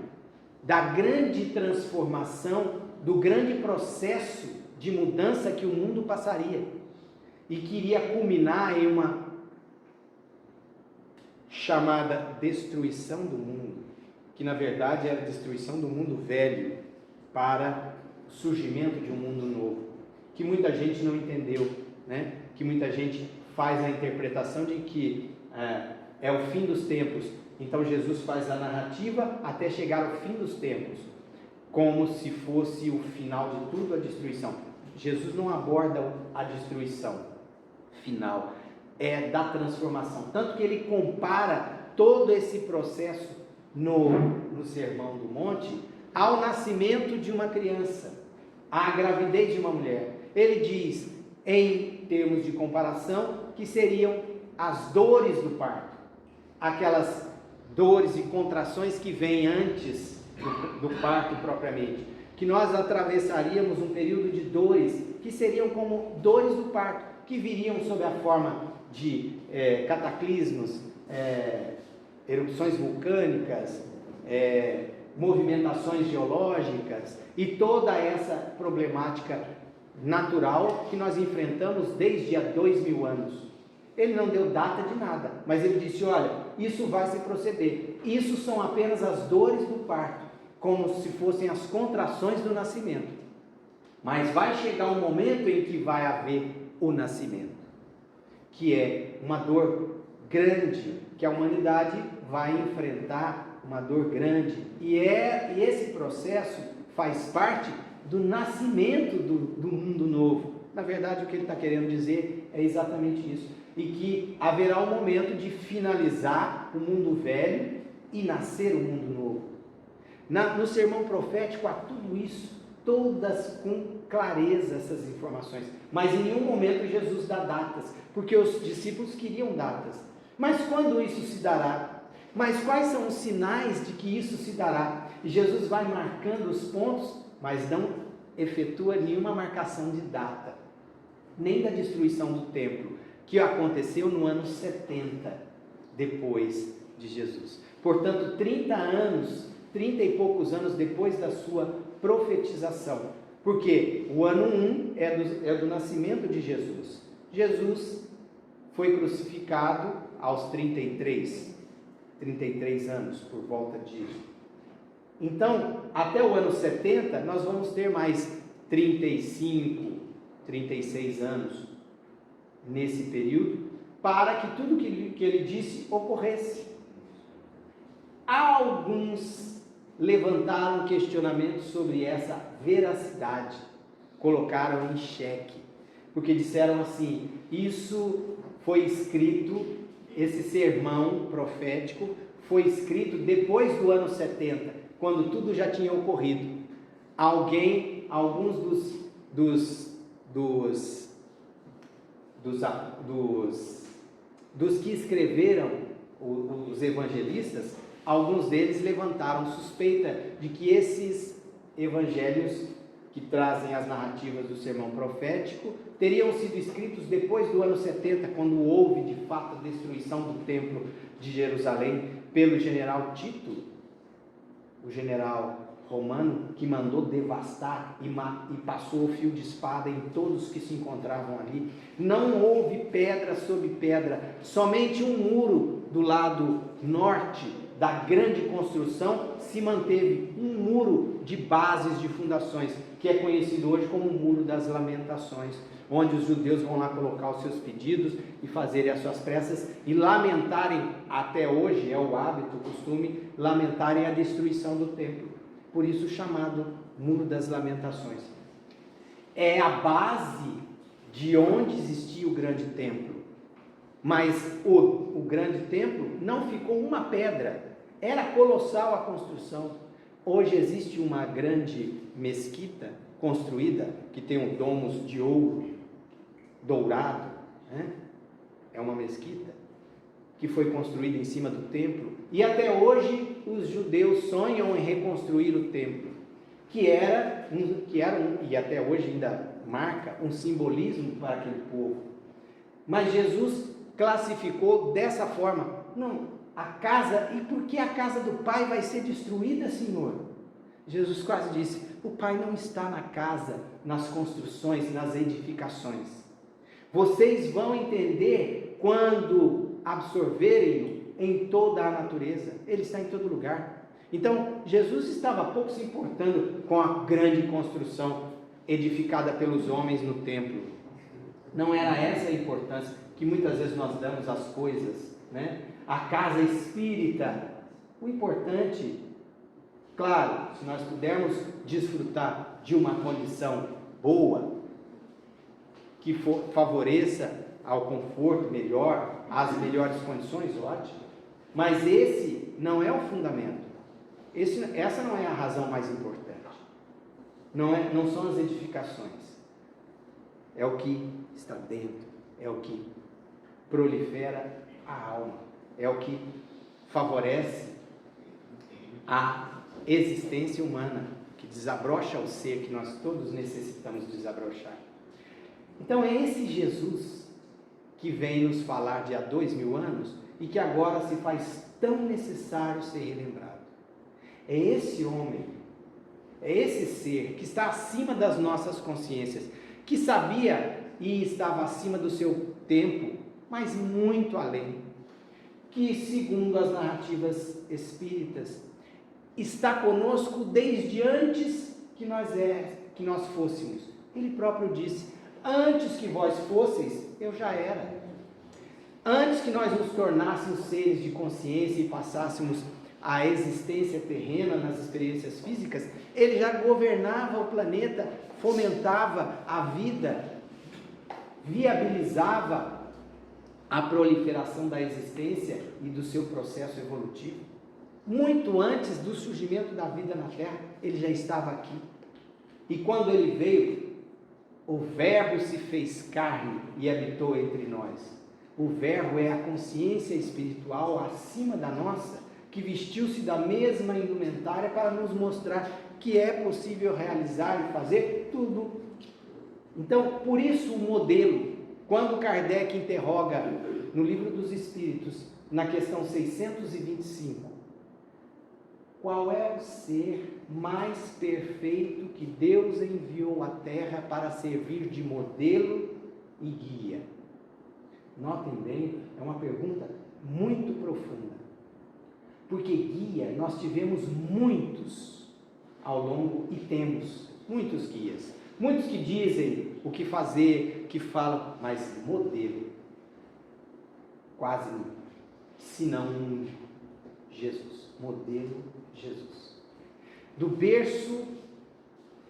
da grande transformação, do grande processo de mudança que o mundo passaria, e que iria culminar em uma chamada destruição do mundo, que na verdade era a destruição do mundo velho para o surgimento de um mundo novo, que muita gente não entendeu, né? Que muita gente faz a interpretação de que é o fim dos tempos. Então Jesus faz a narrativa até chegar ao fim dos tempos, como se fosse o final de tudo, a destruição. Jesus não aborda a destruição final, é da transformação. Tanto que ele compara todo esse processo no Sermão do Monte ao nascimento de uma criança, à gravidez de uma mulher. Ele diz, em termos de comparação, que seriam as dores do parto, aquelas dores e contrações que vêm antes do parto propriamente, que nós atravessaríamos um período de dores que seriam como dores do parto, que viriam sob a forma de cataclismos, erupções vulcânicas, movimentações geológicas e toda essa problemática natural que nós enfrentamos desde há 2000 anos. Ele não deu data de nada, mas ele disse, olha, isso vai se proceder. Isso são apenas as dores do parto, como se fossem as contrações do nascimento. Mas vai chegar um momento em que vai haver o nascimento, que é uma dor grande, que a humanidade vai enfrentar, uma dor grande. E esse processo faz parte do nascimento do mundo novo. Na verdade, o que ele está querendo dizer é exatamente isso. E que haverá um momento de finalizar o mundo velho e nascer o mundo novo. No sermão profético há tudo isso, todas com clareza essas informações. Mas em nenhum momento Jesus dá datas, porque os discípulos queriam datas. Mas quando isso se dará? Mas quais são os sinais de que isso se dará? E Jesus vai marcando os pontos, mas não efetua nenhuma marcação de data, nem da destruição do templo, que aconteceu no ano 70 depois de Jesus. Portanto, 30 e poucos anos depois da sua profetização. Porque o ano 1 é do nascimento de Jesus. Jesus foi crucificado aos 33 anos, por volta disso. Então, até o ano 70, nós vamos ter mais 35, 36 anos nesse período, para que tudo que ele disse ocorresse. Alguns levantaram questionamentos sobre essa veracidade, colocaram em xeque, porque disseram assim, isso foi escrito, esse sermão profético foi escrito depois do ano 70, quando tudo já tinha ocorrido. Alguns dos que escreveram os evangelistas, alguns deles levantaram suspeita de que esses evangelhos que trazem as narrativas do sermão profético teriam sido escritos depois do ano 70, quando houve de fato a destruição do templo de Jerusalém pelo general Tito, o general romano que mandou devastar e passou o fio de espada em todos que se encontravam ali. Não houve pedra sobre pedra, somente um muro do lado norte da grande construção se manteve, um muro de bases de fundações, que é conhecido hoje como o Muro das Lamentações, onde os judeus vão lá colocar os seus pedidos e fazerem as suas preces e lamentarem, até hoje é o hábito, o costume, lamentarem a destruição do templo. Por isso chamado Muro das Lamentações. É a base de onde existia o grande templo. Mas o grande templo não ficou uma pedra. Era colossal a construção. Hoje existe uma grande mesquita construída, que tem um domus de ouro dourado, né? É uma mesquita que foi construída em cima do templo, e até hoje os judeus sonham em reconstruir o templo, que era e até hoje ainda marca um simbolismo para aquele povo. Mas Jesus classificou dessa forma: não, a casa, e por que a casa do Pai vai ser destruída, Senhor? Jesus quase disse: o Pai não está na casa, nas construções, nas edificações. Vocês vão entender quando absorverem em toda a natureza, Ele está em todo lugar. Então, Jesus estava pouco se importando com a grande construção edificada pelos homens no templo. Não era essa a importância que muitas vezes nós damos às coisas, né? A casa espírita, o importante, claro, se nós pudermos desfrutar de uma condição boa, que favoreça ao conforto melhor, às melhores condições, ótimo. Mas esse não é o fundamento. Essa não é a razão mais importante. Não são as edificações. É o que está dentro. É o que prolifera a alma. É o que favorece a existência humana, que desabrocha o ser que nós todos necessitamos desabrochar. Então é esse Jesus que vem nos falar de há 2000 anos e que agora se faz tão necessário ser relembrado. É esse homem, é esse ser que está acima das nossas consciências, que sabia e estava acima do seu tempo, mas muito além, que segundo as narrativas espíritas, está conosco desde antes que nós fôssemos. Ele próprio disse: antes que vós fosseis, eu já era. Antes que nós nos tornássemos seres de consciência e passássemos a existência terrena nas experiências físicas, ele já governava o planeta, fomentava a vida, viabilizava a proliferação da existência e do seu processo evolutivo. Muito antes do surgimento da vida na Terra, ele já estava aqui. E quando ele veio, o Verbo se fez carne e habitou entre nós. O Verbo é a consciência espiritual acima da nossa, que vestiu-se da mesma indumentária para nos mostrar que é possível realizar e fazer tudo. Então, por isso o modelo, quando Kardec interroga no Livro dos Espíritos, na questão 625, qual é o ser mais perfeito que Deus enviou à Terra para servir de modelo e guia? Notem bem, é uma pergunta muito profunda. Porque guia, nós tivemos muitos ao longo e temos muitos guias. Muitos que dizem o que fazer, que falam, mas modelo, quase não. Se não Jesus, modelo Jesus. Do berço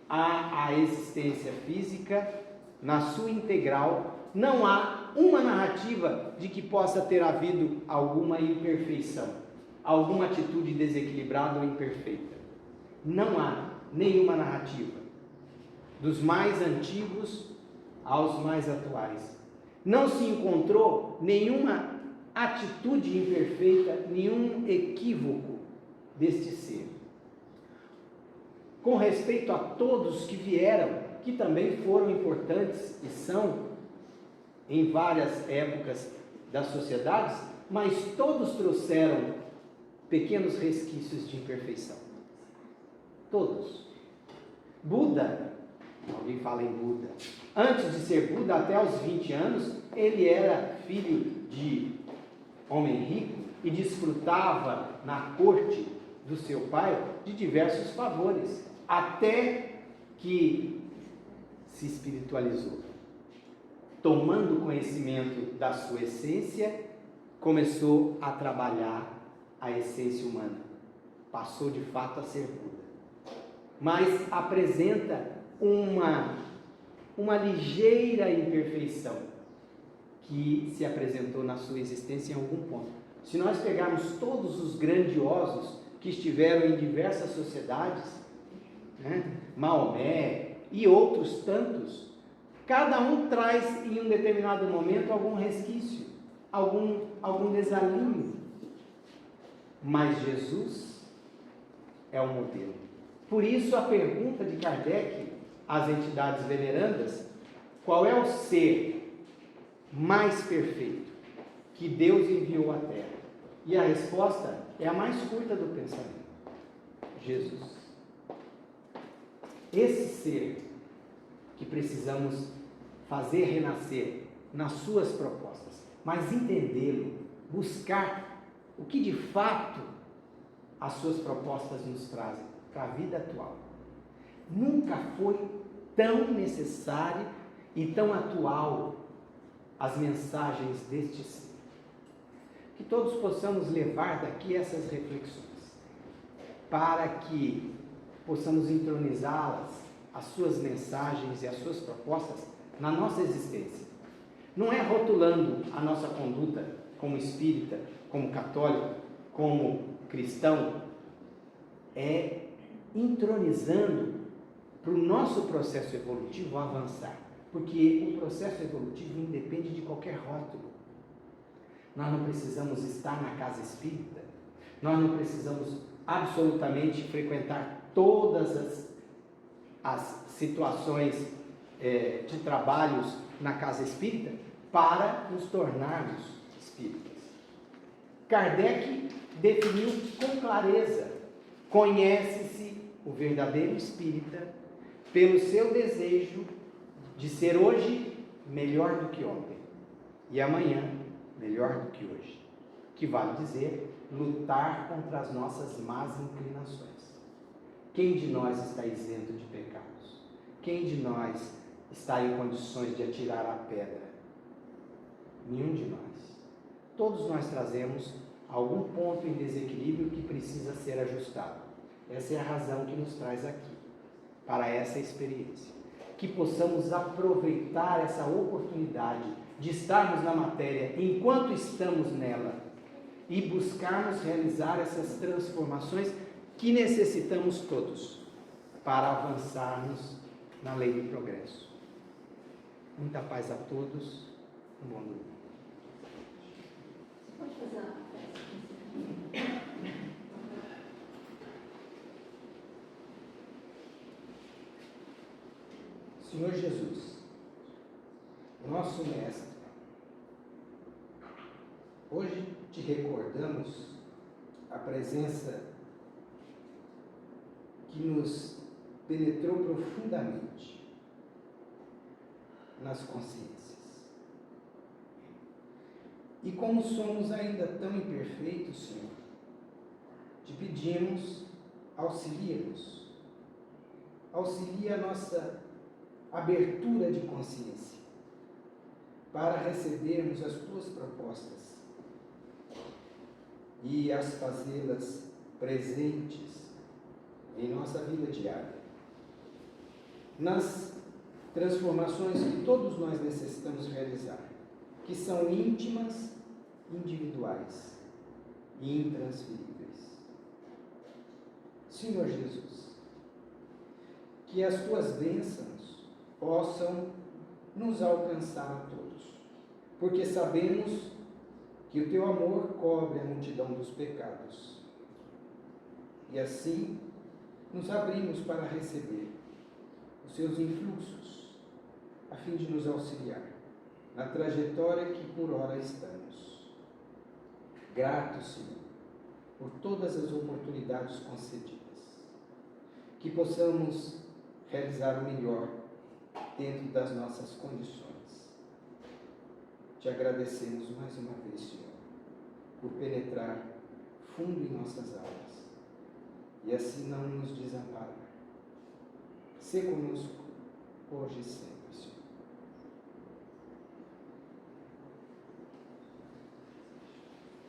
à existência física, na sua integral, não há uma narrativa de que possa ter havido alguma imperfeição, alguma atitude desequilibrada ou imperfeita. Não há nenhuma narrativa, dos mais antigos aos mais atuais. Não se encontrou nenhuma atitude imperfeita, nenhum equívoco deste ser. Com respeito a todos que vieram, que também foram importantes e são em várias épocas das sociedades, mas todos trouxeram pequenos resquícios de imperfeição. Todos. Buda, alguém fala em Buda, antes de ser Buda, até aos 20 anos, ele era filho de homem rico e desfrutava na corte do seu pai de diversos favores, até que se espiritualizou. Tomando conhecimento da sua essência, começou a trabalhar a essência humana. Passou de fato a ser Buda. Mas apresenta uma ligeira imperfeição que se apresentou na sua existência em algum ponto. Se nós pegarmos todos os grandiosos que estiveram em diversas sociedades, né, Maomé e outros tantos, cada um traz em um determinado momento algum resquício, algum desalinho. Mas Jesus é o modelo. Por isso a pergunta de Kardec às entidades venerandas: qual é o ser mais perfeito que Deus enviou à Terra? E a resposta é a mais curta do pensamento: Jesus. Esse ser que precisamos fazer renascer nas suas propostas, mas entendê-lo, buscar o que de fato as suas propostas nos trazem para a vida atual. Nunca foi tão necessário e tão atual as mensagens deste ciclo. Que todos possamos levar daqui essas reflexões, para que possamos entronizá-las, as suas mensagens e as suas propostas, na nossa existência. Não é rotulando a nossa conduta como espírita, como católico, como cristão, é entronizando para o nosso processo evolutivo avançar, porque o processo evolutivo independe de qualquer rótulo. Nós não precisamos estar na casa espírita, nós não precisamos absolutamente frequentar todas as situações de trabalhos na casa espírita para nos tornarmos espíritas. Kardec definiu com clareza: conhece-se o verdadeiro espírita pelo seu desejo de ser hoje melhor do que ontem e amanhã melhor do que hoje, que vale dizer, lutar contra as nossas más inclinações. Quem de nós está isento de pecados? Quem de nós está em condições de atirar a pedra? Nenhum de nós. Todos nós trazemos algum ponto em desequilíbrio que precisa ser ajustado. Essa é a razão que nos traz aqui, para essa experiência. Que possamos aproveitar essa oportunidade de estarmos na matéria enquanto estamos nela e buscarmos realizar essas transformações que necessitamos todos para avançarmos na lei do progresso. Muita paz a todos, um bom domingo. Pode fazer uma prece? Senhor Jesus, nosso Mestre, hoje te recordamos a presença que nos penetrou profundamente nas consciências. E como somos ainda tão imperfeitos, Senhor, te pedimos, auxilia-nos. Auxilia a nossa abertura de consciência para recebermos as tuas propostas e as fazê-las presentes em nossa vida diária, nas transformações que todos nós necessitamos realizar, que são íntimas, individuais e intransferíveis. Senhor Jesus, que as tuas bênçãos possam nos alcançar a todos, porque sabemos que o teu amor cobre a multidão dos pecados. E assim nos abrimos para receber os seus influxos, a fim de nos auxiliar na trajetória que por ora estamos. Gratos, Senhor, por todas as oportunidades concedidas, que possamos realizar o melhor dentro das nossas condições. Te agradecemos mais uma vez, Senhor, por penetrar fundo em nossas almas e assim não nos desamparar. Sê conosco hoje e sempre.